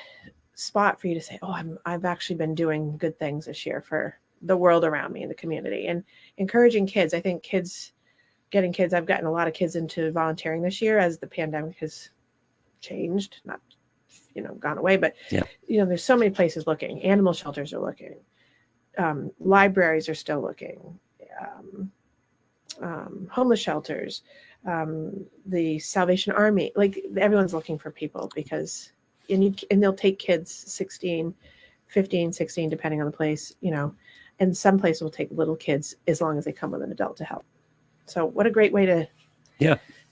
[SPEAKER 1] spot for you to say, oh, I've actually been doing good things this year for the world around me and the community. And encouraging kids. I think getting kids, I've gotten a lot of kids into volunteering this year as the pandemic has changed, not, gone away, but, there's so many places looking. Animal shelters are looking. Libraries are still looking. Homeless shelters, the Salvation Army, like, everyone's looking for people because and they'll take kids 15, 16, depending on the place, and some places will take little kids as long as they come with an adult to help. So what a great way to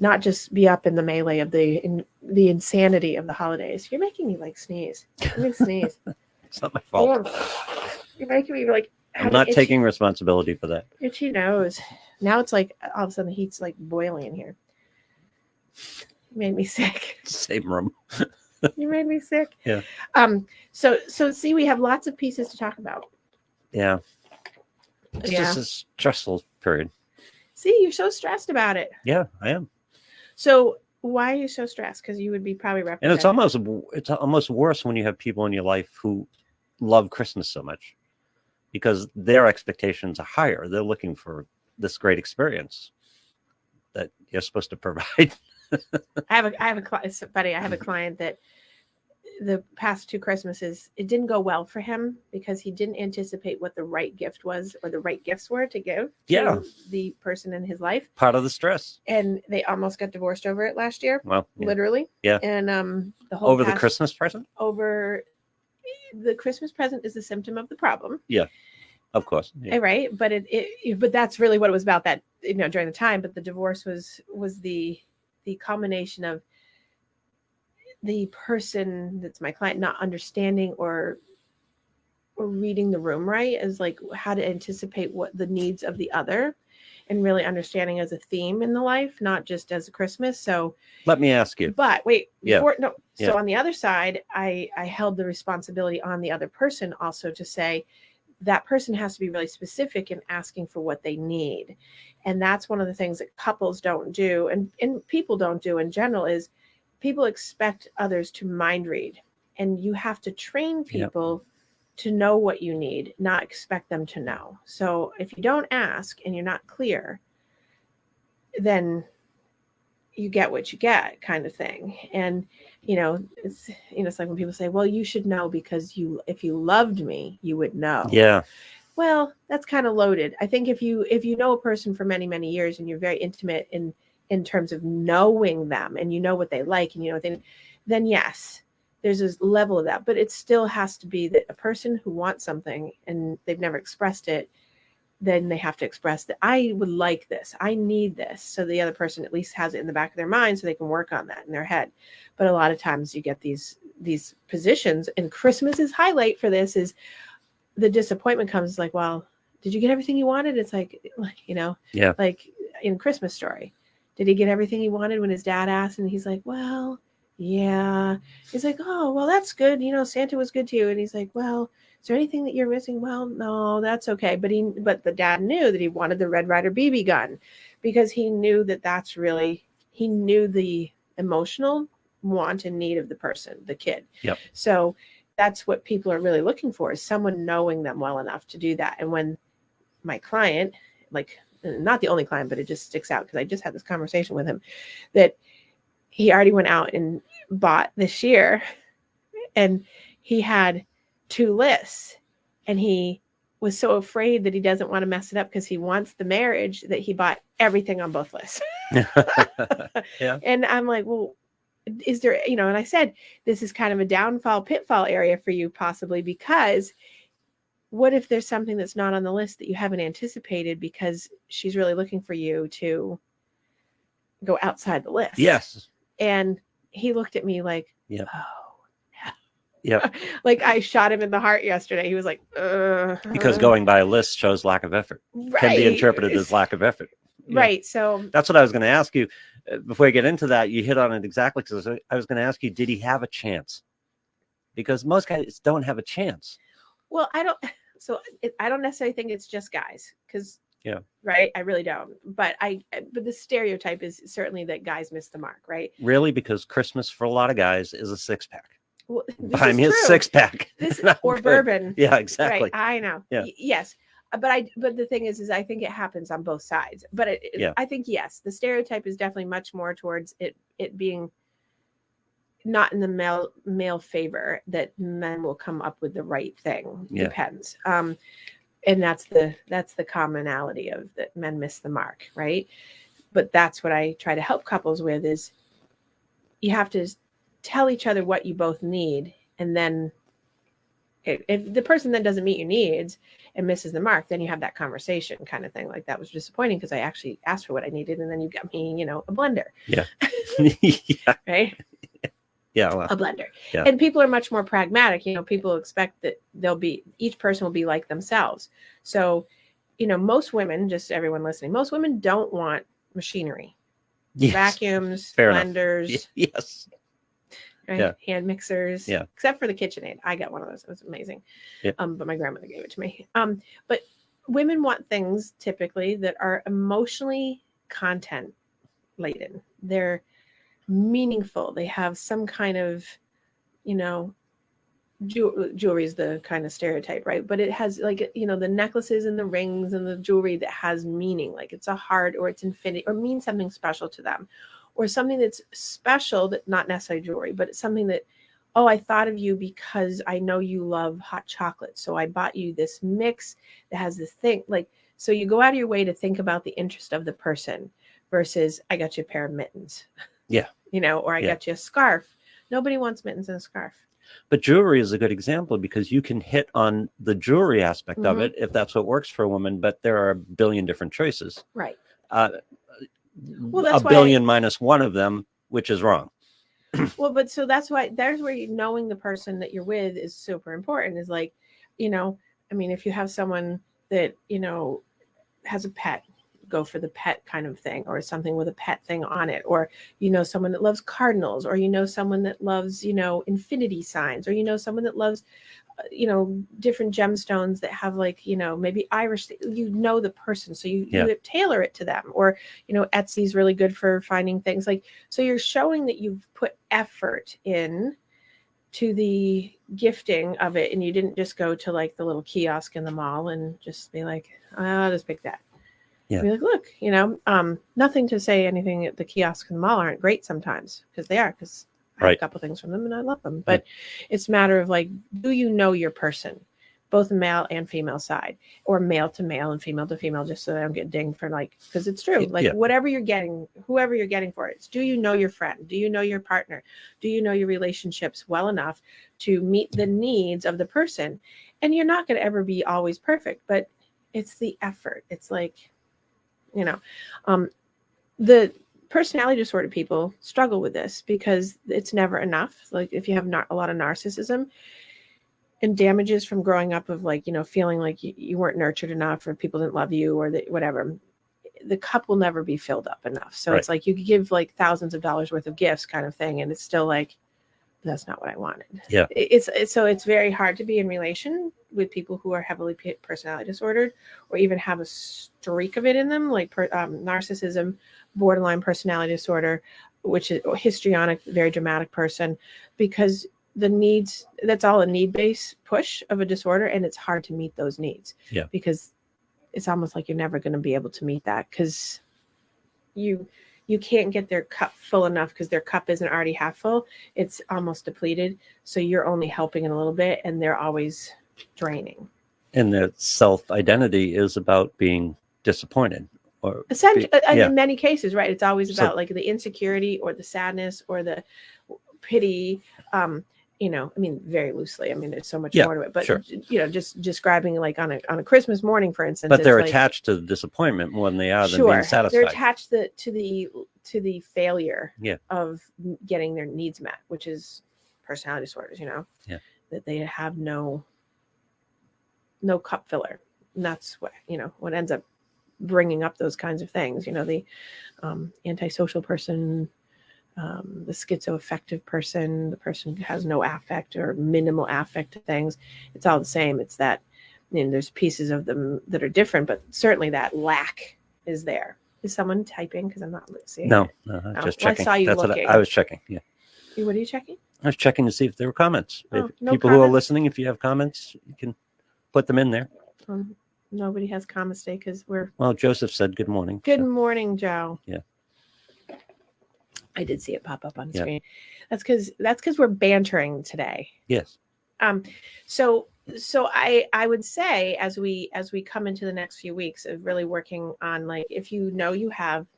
[SPEAKER 1] not just be up in the melee of the insanity of the holidays. You're making me sneeze. Let me sneeze.
[SPEAKER 2] It's not my fault.
[SPEAKER 1] You're making me
[SPEAKER 2] I'm not taking responsibility for that.
[SPEAKER 1] Itchy nose. Now it's all of a sudden the heat's boiling in here. You made me sick.
[SPEAKER 2] Same room.
[SPEAKER 1] You made me sick.
[SPEAKER 2] Yeah.
[SPEAKER 1] So see, we have lots of pieces to talk about.
[SPEAKER 2] Yeah. It's just a stressful period.
[SPEAKER 1] See, you're so stressed about it.
[SPEAKER 2] Yeah, I am.
[SPEAKER 1] So why are you so stressed? Because you would be probably represented.
[SPEAKER 2] And it's almost worse when you have people in your life who love Christmas so much, because their expectations are higher. They're looking for this great experience that you're supposed to provide.
[SPEAKER 1] I have a client that the past 2 Christmases, it didn't go well for him because he didn't anticipate what the right gift was or the right gifts were to give to the person in his life.
[SPEAKER 2] Part of the stress.
[SPEAKER 1] And they almost got divorced over it last year.
[SPEAKER 2] Well,
[SPEAKER 1] literally.
[SPEAKER 2] Yeah.
[SPEAKER 1] And the whole
[SPEAKER 2] over the Christmas present?
[SPEAKER 1] Over the Christmas present is a symptom of the problem.
[SPEAKER 2] Yeah. Of course. Yeah.
[SPEAKER 1] Right. But but that's really what it was about that, during the time. But the divorce was the culmination of the person that's my client not understanding or reading the room right, as how to anticipate what the needs of the other, and really understanding as a theme in the life, not just as a Christmas. So
[SPEAKER 2] let me ask you.
[SPEAKER 1] But wait, So on the other side, I held the responsibility on the other person also to say that person has to be really specific in asking for what they need. And that's one of the things that couples don't do, and people don't do in general, is people expect others to mind read, and you have to train people to know what you need, not expect them to know. So if you don't ask and you're not clear, then you get what you get, kind of thing. And it's like when people say, well, you should know because if you loved me, you would know.
[SPEAKER 2] Yeah.
[SPEAKER 1] Well, that's kind of loaded. I think if you know a person for many, many years and you're very intimate in terms of knowing them, and you know what they like, and then yes, there's this level of that. But it still has to be that a person who wants something and they've never expressed it, then they have to express that I would like this, I need this, so the other person at least has it in the back of their mind so they can work on that in their head. But a lot of times you get these positions, and Christmas's highlight for this is the disappointment comes well, did you get everything you wanted? It's like in Christmas Story. Did he get everything he wanted when his dad asked? And he's like, well, yeah. He's like, oh, well, that's good. Santa was good to you. And he's like, well, is there anything that you're missing? Well, no, that's okay. But the dad knew that he wanted the Red Ryder BB gun. because he knew that he knew the emotional want and need of the person, the kid.
[SPEAKER 2] Yep.
[SPEAKER 1] So that's what people are really looking for, is someone knowing them well enough to do that. And when my client, like, not the only client, but it just sticks out because I just had this conversation with him, that he already went out and bought this year, and he had 2 lists, and he was so afraid that he doesn't want to mess it up because he wants the marriage, that he bought everything on both lists.
[SPEAKER 2] Yeah.
[SPEAKER 1] And I'm like, well, is there, and I said, this is kind of a pitfall area for you possibly, because what if there's something that's not on the list that you haven't anticipated because she's really looking for you to go outside the list?
[SPEAKER 2] Yes.
[SPEAKER 1] And he looked at me like,
[SPEAKER 2] yep.
[SPEAKER 1] Oh,
[SPEAKER 2] yeah.
[SPEAKER 1] Like I shot him in the heart yesterday. He was like,
[SPEAKER 2] because going by a list shows lack of effort.
[SPEAKER 1] Right.
[SPEAKER 2] Can be interpreted as lack of effort. Yeah.
[SPEAKER 1] Right. So
[SPEAKER 2] that's what I was going to ask you. Before I get into that, you hit on it exactly, because I was going to ask you, did he have a chance? Because most guys don't have a chance.
[SPEAKER 1] Well, I don't necessarily think it's just guys, because
[SPEAKER 2] yeah,
[SPEAKER 1] right, I really don't. But the stereotype is certainly that guys miss the mark, right?
[SPEAKER 2] Really, because Christmas for a lot of guys is a 6-pack.
[SPEAKER 1] Well,
[SPEAKER 2] buy me a 6-pack.
[SPEAKER 1] Or bourbon.
[SPEAKER 2] Yeah, exactly.
[SPEAKER 1] Right, I know.
[SPEAKER 2] Yeah.
[SPEAKER 1] Yes. But the thing is I think it happens on both sides. But I think, yes, the stereotype is definitely much more towards it being not in the male favor, that men will come up with the right thing.
[SPEAKER 2] Yeah.
[SPEAKER 1] Depends. And that's the commonality of that men miss the mark, right? But that's what I try to help couples with, is you have to tell each other what you both need, and then if the person then doesn't meet your needs and misses the mark, then you have that conversation kind of thing. Like, that was disappointing because I actually asked for what I needed, and then you got me, a blender.
[SPEAKER 2] Yeah. Yeah.
[SPEAKER 1] Right.
[SPEAKER 2] Yeah. Well,
[SPEAKER 1] a blender.
[SPEAKER 2] Yeah.
[SPEAKER 1] And people are much more pragmatic. People expect that each person will be like themselves. So, most women, just everyone listening, most women don't want machinery,
[SPEAKER 2] yes.
[SPEAKER 1] vacuums,
[SPEAKER 2] Fair
[SPEAKER 1] blenders.
[SPEAKER 2] Enough. Yes.
[SPEAKER 1] Right?
[SPEAKER 2] Yeah.
[SPEAKER 1] Hand mixers.
[SPEAKER 2] Yeah.
[SPEAKER 1] Except for the KitchenAid. I got one of those. It was amazing.
[SPEAKER 2] Yeah.
[SPEAKER 1] But my grandmother gave it to me. But women want things typically that are emotionally content laden. They're meaningful. They have some kind of, jewelry is the kind of stereotype, right? But it has, like, the necklaces and the rings and the jewelry that has meaning, like it's a heart, or it's infinity, or means something special to them. Or something that's special, that not necessarily jewelry, but it's something that, oh, I thought of you because I know you love hot chocolate. So I bought you this mix that has this thing. Like, so you go out of your way to think about the interest of the person, versus I got you a pair of mittens.
[SPEAKER 2] Yeah.
[SPEAKER 1] Or I got you a scarf. Nobody wants mittens and a scarf.
[SPEAKER 2] But jewelry is a good example, because you can hit on the jewelry aspect
[SPEAKER 1] Mm-hmm.
[SPEAKER 2] of it if that's what works for a woman, but there are a billion different choices.
[SPEAKER 1] Right.
[SPEAKER 2] Well, that's a billion minus one of them, which is wrong.
[SPEAKER 1] Well, but so that's why there's where knowing the person that you're with is super important. Is like, if you have someone that, has a pet, go for the pet kind of thing, or something with a pet thing on it, or, someone that loves cardinals, or, someone that loves, infinity signs, or, someone that loves, different gemstones that have, like, maybe Irish, the person. So you tailor it to them, or, Etsy's really good for finding things, like, so you're showing that you've put effort in to the gifting of it. And you didn't just go to, like, the little kiosk in the mall and just be like, I'll just pick that.
[SPEAKER 2] Yeah.
[SPEAKER 1] Be like, look, nothing to say anything at the kiosk in the mall aren't great sometimes, because they are, because I have a couple things from them and I love them. But it's a matter of, like, do you know your person, both male and female side, or male to male and female to female, just so I don't get dinged for, like, because it's true. Like, whatever you're getting, whoever you're getting for it, do you know your friend? Do you know your partner? Do you know your relationships well enough to meet the needs of the person? And you're not going to ever be always perfect, but it's the effort. It's like, the personality disorder people struggle with this because it's never enough. Like, if you have a lot of narcissism and damages from growing up of, like, feeling like you weren't nurtured enough, or people didn't love you, or whatever, the cup will never be filled up enough. So it's like, you could give, like, thousands of dollars worth of gifts kind of thing, and it's still like, that's not what I wanted.
[SPEAKER 2] Yeah.
[SPEAKER 1] It's so it's very hard to be in relation with people who are heavily personality disordered, or even have a streak of it in them, like narcissism, borderline personality disorder, which is histrionic, very dramatic person, because the needs, that's all a need-based push of a disorder, and it's hard to meet those needs.
[SPEAKER 2] Yeah.
[SPEAKER 1] Because it's almost like you're never going to be able to meet that, because you can't get their cup full enough, because their cup isn't already half full. It's almost depleted. So you're only helping it a little bit, and they're always draining.
[SPEAKER 2] And their self-identity is about being disappointed. Or
[SPEAKER 1] essentially, in many cases, right? It's always about like the insecurity or the sadness or the pity. You know, I mean, very loosely. I mean, there's so much more to it, but
[SPEAKER 2] sure.
[SPEAKER 1] You know, just describing like on a Christmas morning, for instance.
[SPEAKER 2] But they're
[SPEAKER 1] like,
[SPEAKER 2] attached to the disappointment more than they are than being satisfied.
[SPEAKER 1] They're attached to the failure
[SPEAKER 2] yeah.
[SPEAKER 1] of getting their needs met, which is personality disorders. You know, that they have no cup filler, and that's what what ends up bringing up those kinds of things. You know, the antisocial person. The schizoaffective person, the person who has no affect or minimal affect to things, it's all the same. It's that, there's pieces of them that are different, but certainly that lack is there. Is someone typing? Because I'm not seeing.
[SPEAKER 2] No, I'm just checking.
[SPEAKER 1] I saw you
[SPEAKER 2] That's
[SPEAKER 1] looking.
[SPEAKER 2] what I was checking. Yeah.
[SPEAKER 1] What are you checking?
[SPEAKER 2] I was checking to see if there were comments.
[SPEAKER 1] No
[SPEAKER 2] people
[SPEAKER 1] comments.
[SPEAKER 2] Who are listening, if you have comments, you can put them in there.
[SPEAKER 1] Nobody has comments today because we're.
[SPEAKER 2] Well, Joseph said good morning.
[SPEAKER 1] Good morning, Joe.
[SPEAKER 2] Yeah.
[SPEAKER 1] I did see it pop up on the screen. That's because we're bantering today.
[SPEAKER 2] Yes.
[SPEAKER 1] So I would say as we come into the next few weeks of really working on, like, if you have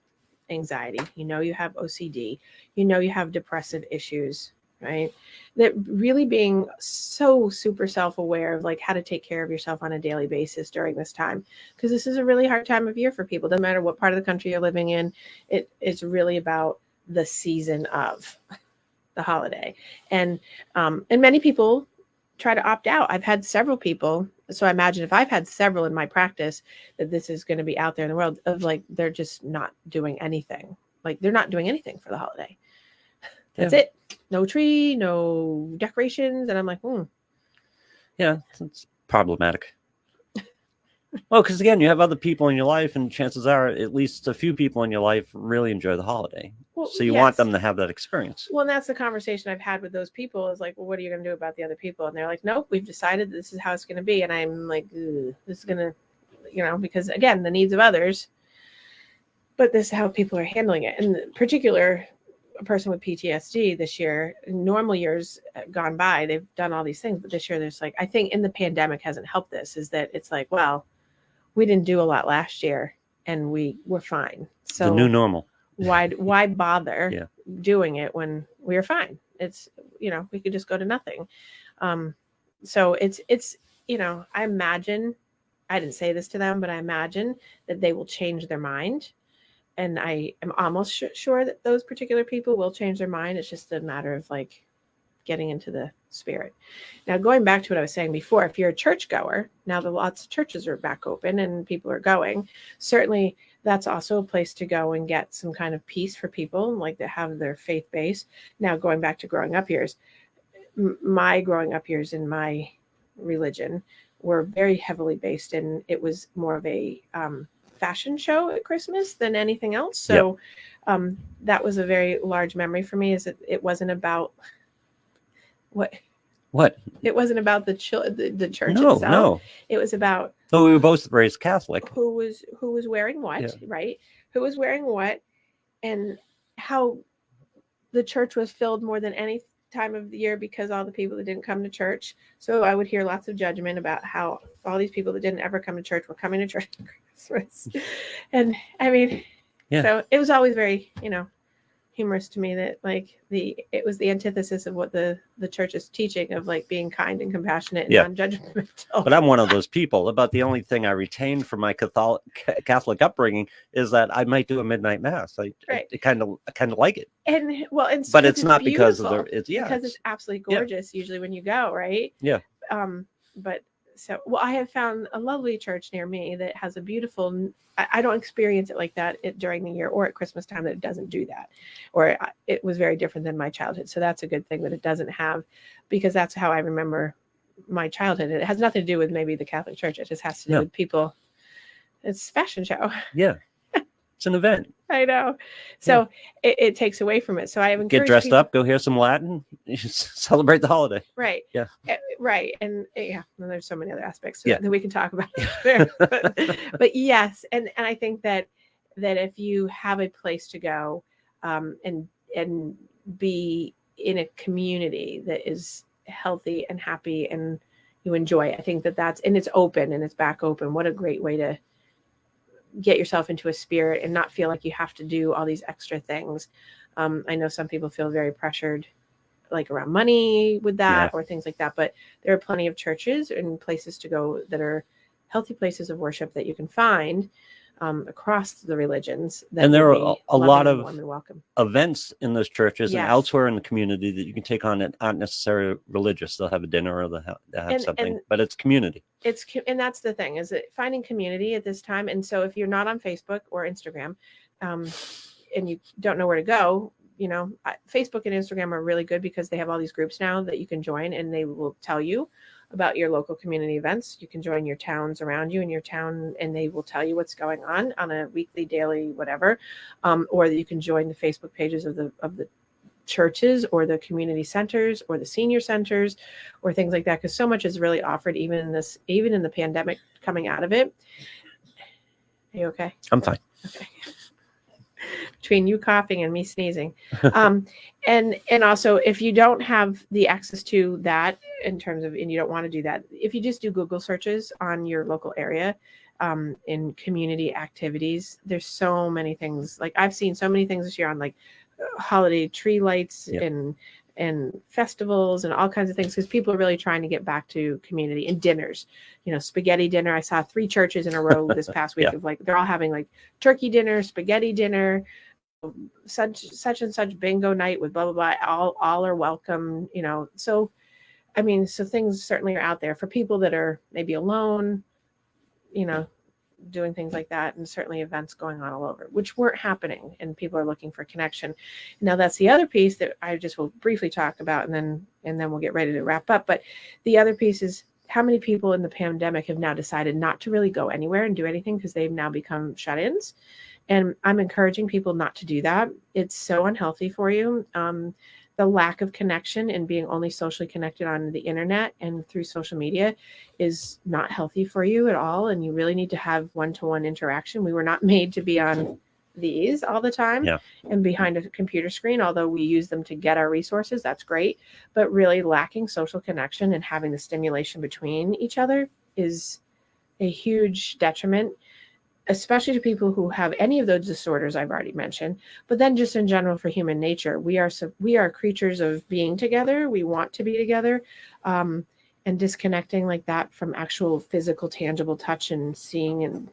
[SPEAKER 1] anxiety, you have OCD, you have depressive issues, right? That really being so super self-aware of like how to take care of yourself on a daily basis during this time, because this is a really hard time of year for people. Doesn't matter what part of the country you're living in. It's really about the season of the holiday, and many people try to opt out. I've had several people, so I imagine if I've had several in my practice, that this is going to be out there in the world of like they're just not doing anything. Like they're not doing anything for the holiday. That's it. No tree, no decorations, and I'm like,
[SPEAKER 2] yeah, it's problematic. Well, because again, you have other people in your life, and chances are at least a few people in your life really enjoy the holiday. Well, so you want them to have that experience.
[SPEAKER 1] Well, and that's the conversation I've had with those people is like, well, what are you going to do about the other people? And they're like, nope, we've decided this is how it's going to be. And I'm like, this is going to, because again, the needs of others, but this is how people are handling it. And in particular, a person with PTSD this year, in normal years gone by, they've done all these things, but this year there's like, I think in the pandemic hasn't helped this, is that it's like, well, we didn't do a lot last year and we were fine. So
[SPEAKER 2] the new normal.
[SPEAKER 1] Why bother doing it when we are fine? It's, we could just go to nothing. So it's, I imagine, I didn't say this to them, but I imagine that they will change their mind. And I am almost sure that those particular people will change their mind. It's just a matter of like getting into the spirit. Now, going back to what I was saying before, if you're a churchgoer, now that lots of churches are back open and people are going, certainly that's also a place to go and get some kind of peace for people, like to have their faith base. Now, going back to growing up years, my growing up years in my religion were very heavily based in, it was more of a fashion show at Christmas than anything else. So that was a very large memory for me, is that it wasn't about what? It wasn't about the church itself. No. It was about.
[SPEAKER 2] So we were both raised Catholic.
[SPEAKER 1] Who was wearing what, right? Who was wearing what, and how the church was filled more than any time of the year because all the people that didn't come to church. So I would hear lots of judgment about how all these people that didn't ever come to church were coming to church at Christmas. And I mean, so it was always very, humorous to me that like it was the antithesis of what the church is teaching, of like being kind and compassionate and non-judgmental.
[SPEAKER 2] But I'm one of those people. About the only thing I retained from my Catholic upbringing is that I might do a midnight mass. I kind of like it.
[SPEAKER 1] And
[SPEAKER 2] but it's not because of
[SPEAKER 1] because it's absolutely gorgeous usually when you go, right?
[SPEAKER 2] Yeah.
[SPEAKER 1] But So, well, I have found a lovely church near me that has a beautiful. I don't experience it like that during the year or at Christmas time, that it doesn't do that, or it was very different than my childhood. So that's a good thing that it doesn't have, because that's how I remember my childhood. It has nothing to do with maybe the Catholic Church. It just has to do with people. It's a fashion show.
[SPEAKER 2] Yeah. It's an event.
[SPEAKER 1] I know. So it takes away from it. So I have encouraged
[SPEAKER 2] get dressed
[SPEAKER 1] people,
[SPEAKER 2] up, go hear some Latin, celebrate the holiday.
[SPEAKER 1] Right.
[SPEAKER 2] Yeah.
[SPEAKER 1] Right. And and there's so many other aspects
[SPEAKER 2] that
[SPEAKER 1] we can talk about there. But yes, and I think that if you have a place to go, and be in a community that is healthy and happy and you enjoy it, I think that's, and it's open and it's back open. What a great way to get yourself into a spirit and not feel like you have to do all these extra things. I know some people feel very pressured, like around money with that or things like that, but there are plenty of churches and places to go that are healthy places of worship that you can find across the religions.
[SPEAKER 2] And there are a lot of
[SPEAKER 1] welcome
[SPEAKER 2] events in those churches and elsewhere in the community that you can take on that aren't necessarily religious. They'll have a dinner or they'll have something, but it's community. And that's the thing, is it finding community at this time. And so if you're not on Facebook or Instagram, and you don't know where to go, Facebook and Instagram are really good because they have all these groups now that you can join, and they will tell you about your local community events. You can join your towns around you in your town, and they will tell you what's going on a weekly, daily, whatever. Or you can join the Facebook pages of the churches or the community centers or the senior centers or things like that, because so much is really offered even in the pandemic coming out of it. Are you okay? I'm fine.
[SPEAKER 1] Okay. Between you coughing and me sneezing. And also, if you don't have the access to that in terms of, and you don't want to do that, if you just do Google searches on your local area, in community activities, there's so many things. Like I've seen so many things this year on like holiday tree lights and festivals and all kinds of things, because people are really trying to get back to community and dinners, spaghetti dinner. I saw 3 churches in a row this past week of like, they're all having like turkey dinner, spaghetti dinner, such and such bingo night with blah, blah, blah. All are welcome, So, so things certainly are out there for people that are maybe alone, doing things like that, and certainly events going on all over, which weren't happening, and people are looking for connection. Now that's the other piece that I just will briefly talk about, and then we'll get ready to wrap up. But the other piece is how many people in the pandemic have now decided not to really go anywhere and do anything because they've now become shut-ins. And I'm encouraging people not to do that. It's so unhealthy for you. The lack of connection and being only socially connected on the internet and through social media is not healthy for you at all. And you really need to have one-to-one interaction. We were not made to be on these all the time and behind a computer screen, although we use them to get our resources. That's great. But really lacking social connection and having the stimulation between each other is a huge detriment, especially to people who have any of those disorders I've already mentioned, but then just in general for human nature. We are creatures of being together. We want to be together, and disconnecting like that from actual physical, tangible touch and seeing and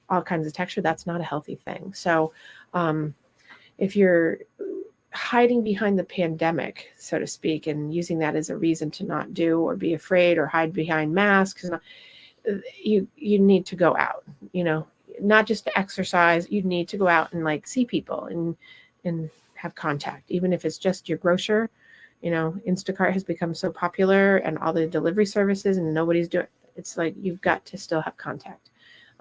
[SPEAKER 1] all kinds of texture, that's not a healthy thing. So if you're hiding behind the pandemic, so to speak, and using that as a reason to not do or be afraid or hide behind masks, you need to go out, not just to exercise. You need to go out and like see people and have contact, even if it's just your grocer. Instacart has become so popular and all the delivery services, and nobody's doing it. It's like, you've got to still have contact.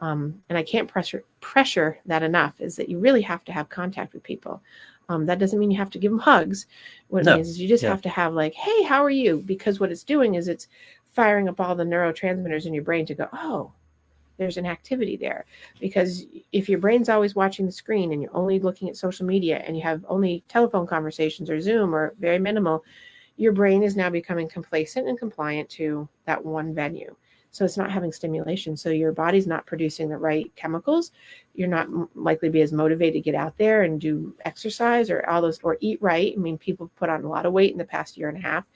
[SPEAKER 1] And I can't pressure that enough, is that you really have to have contact with people. That doesn't mean you have to give them hugs. What it means is you just have to have like, hey, how are you? Because what it's doing is it's firing up all the neurotransmitters in your brain to go, oh, there's an activity there. Because if your brain's always watching the screen and you're only looking at social media and you have only telephone conversations or Zoom or very minimal, your brain is now becoming complacent and compliant to that one venue. So it's not having stimulation. So your body's not producing the right chemicals. You're not likely to be as motivated to get out there and do exercise or all those, or eat right. I mean, people put on a lot of weight in the past year and a half.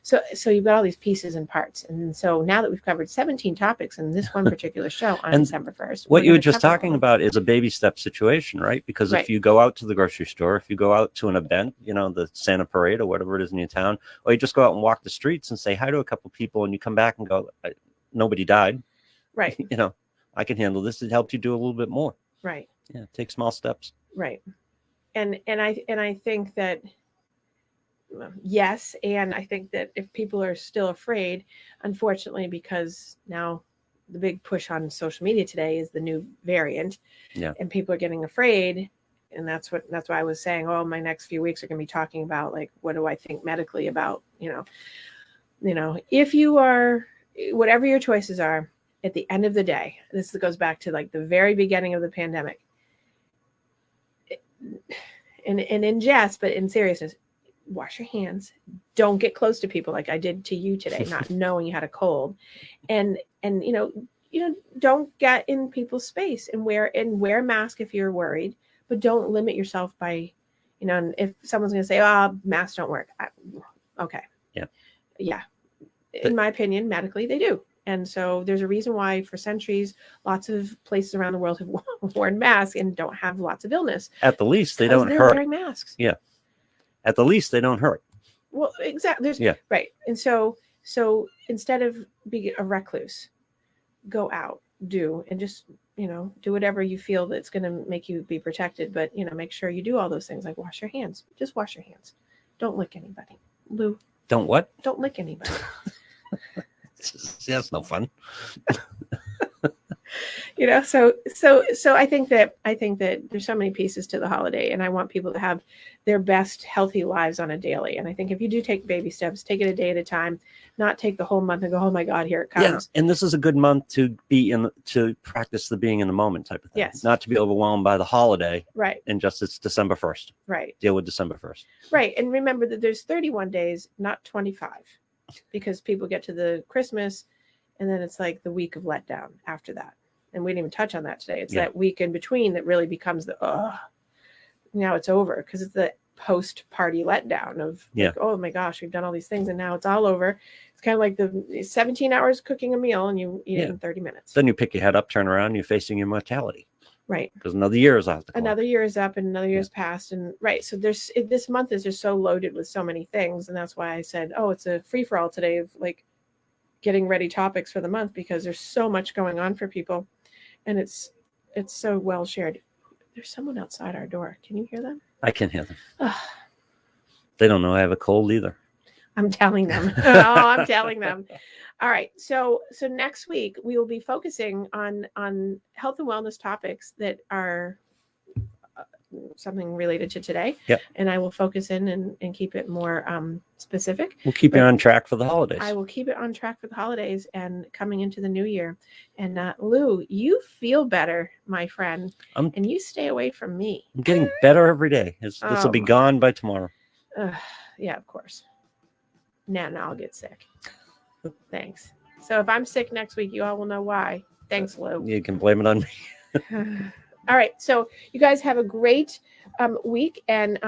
[SPEAKER 1] So you've got all these pieces and parts. And so now that we've covered 17 topics in this one particular show on December 1st.
[SPEAKER 2] What you were just talking about is a baby step situation, right? Because if you go out to the grocery store, if you go out to an event, the Santa Parade or whatever it is in your town, or you just go out and walk the streets and say hi to a couple people, and you come back and go, nobody died.
[SPEAKER 1] Right.
[SPEAKER 2] You know, I can handle this. It helped you do a little bit more.
[SPEAKER 1] Right.
[SPEAKER 2] Yeah, take small steps.
[SPEAKER 1] Right. And I think that yes, and I think that if people are still afraid, unfortunately, because now the big push on social media today is the new variant, and people are getting afraid, and that's why I was saying, oh, my next few weeks are going to be talking about like what do I think medically about, if you are, whatever your choices are, at the end of the day, this goes back to like the very beginning of the pandemic, and in jest, but in seriousness, wash your hands. Don't get close to people like I did to you today, not knowing you had a cold, and don't get in people's space, and wear a mask if you're worried, but don't limit yourself by, and if someone's going to say, oh, masks don't work. Okay. Yeah. In my opinion, medically they do. And so there's a reason why for centuries, lots of places around the world have worn masks and don't have lots of illness.
[SPEAKER 2] At the least, they don't
[SPEAKER 1] they're
[SPEAKER 2] hurt.
[SPEAKER 1] Wearing masks.
[SPEAKER 2] Yeah. At the least, they don't hurt.
[SPEAKER 1] Well, exactly. Right. And so instead of being a recluse, go out, and just, do whatever you feel that's going to make you be protected. But, make sure you do all those things, like wash your hands. Just wash your hands. Don't lick anybody. Lou.
[SPEAKER 2] Don't what?
[SPEAKER 1] Don't lick anybody.
[SPEAKER 2] That's no fun.
[SPEAKER 1] So I think that there's so many pieces to the holiday, and I want people to have their best healthy lives on a daily. And I think if you do take baby steps, take it a day at a time, not take the whole month and go, oh my God, here it comes.
[SPEAKER 2] Yeah, and this is a good month to to practice the being in the moment type of thing.
[SPEAKER 1] Yes.
[SPEAKER 2] Not to be overwhelmed by the holiday.
[SPEAKER 1] Right.
[SPEAKER 2] And just it's December 1st.
[SPEAKER 1] Right.
[SPEAKER 2] Deal with December 1st.
[SPEAKER 1] Right. And remember that there's 31 days, not 25, because people get to the Christmas and then it's like the week of letdown after that. And we didn't even touch on that today. It's that week in between that really becomes now it's over, because it's the post-party letdown of like, oh my gosh, we've done all these things and now it's all over. It's kind of like the 17 hours cooking a meal and you eat it in 30 minutes.
[SPEAKER 2] Then you pick your head up, turn around, you're facing your mortality.
[SPEAKER 1] Right.
[SPEAKER 2] Because another year is out.
[SPEAKER 1] Another year is up and another year's passed. And so this month is just so loaded with so many things. And that's why I said, oh, it's a free-for-all today of like getting ready topics for the month, because there's so much going on for people. And it's so well shared. There's someone outside our door. Can you hear them?
[SPEAKER 2] I can hear them. They don't know I have a cold either.
[SPEAKER 1] I'm telling them. I'm telling them. All right. So next week we will be focusing on health and wellness topics that are something related to today.
[SPEAKER 2] Yep.
[SPEAKER 1] And I will focus in and keep it more specific.
[SPEAKER 2] We'll keep it on track for the holidays.
[SPEAKER 1] I will keep it on track for the holidays and coming into the new year. And Lou, you feel better, my friend, and you stay away from me.
[SPEAKER 2] I'm getting better every day. This will be gone by tomorrow.
[SPEAKER 1] Yeah, of course. Now I'll get sick. Thanks. So if I'm sick next week, you all will know why. Thanks, Lou.
[SPEAKER 2] You can blame it on me.
[SPEAKER 1] All right. So you guys have a great week, and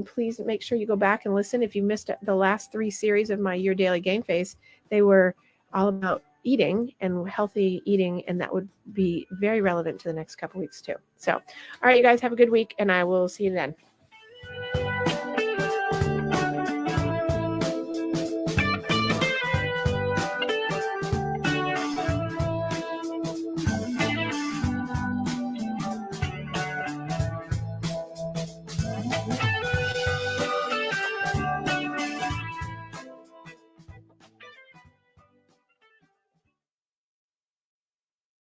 [SPEAKER 1] please make sure you go back and listen. If you missed the last 3 series of my Your Daily Game Face, they were all about eating and healthy eating, and that would be very relevant to the next couple weeks too. So, all right, you guys have a good week, and I will see you then.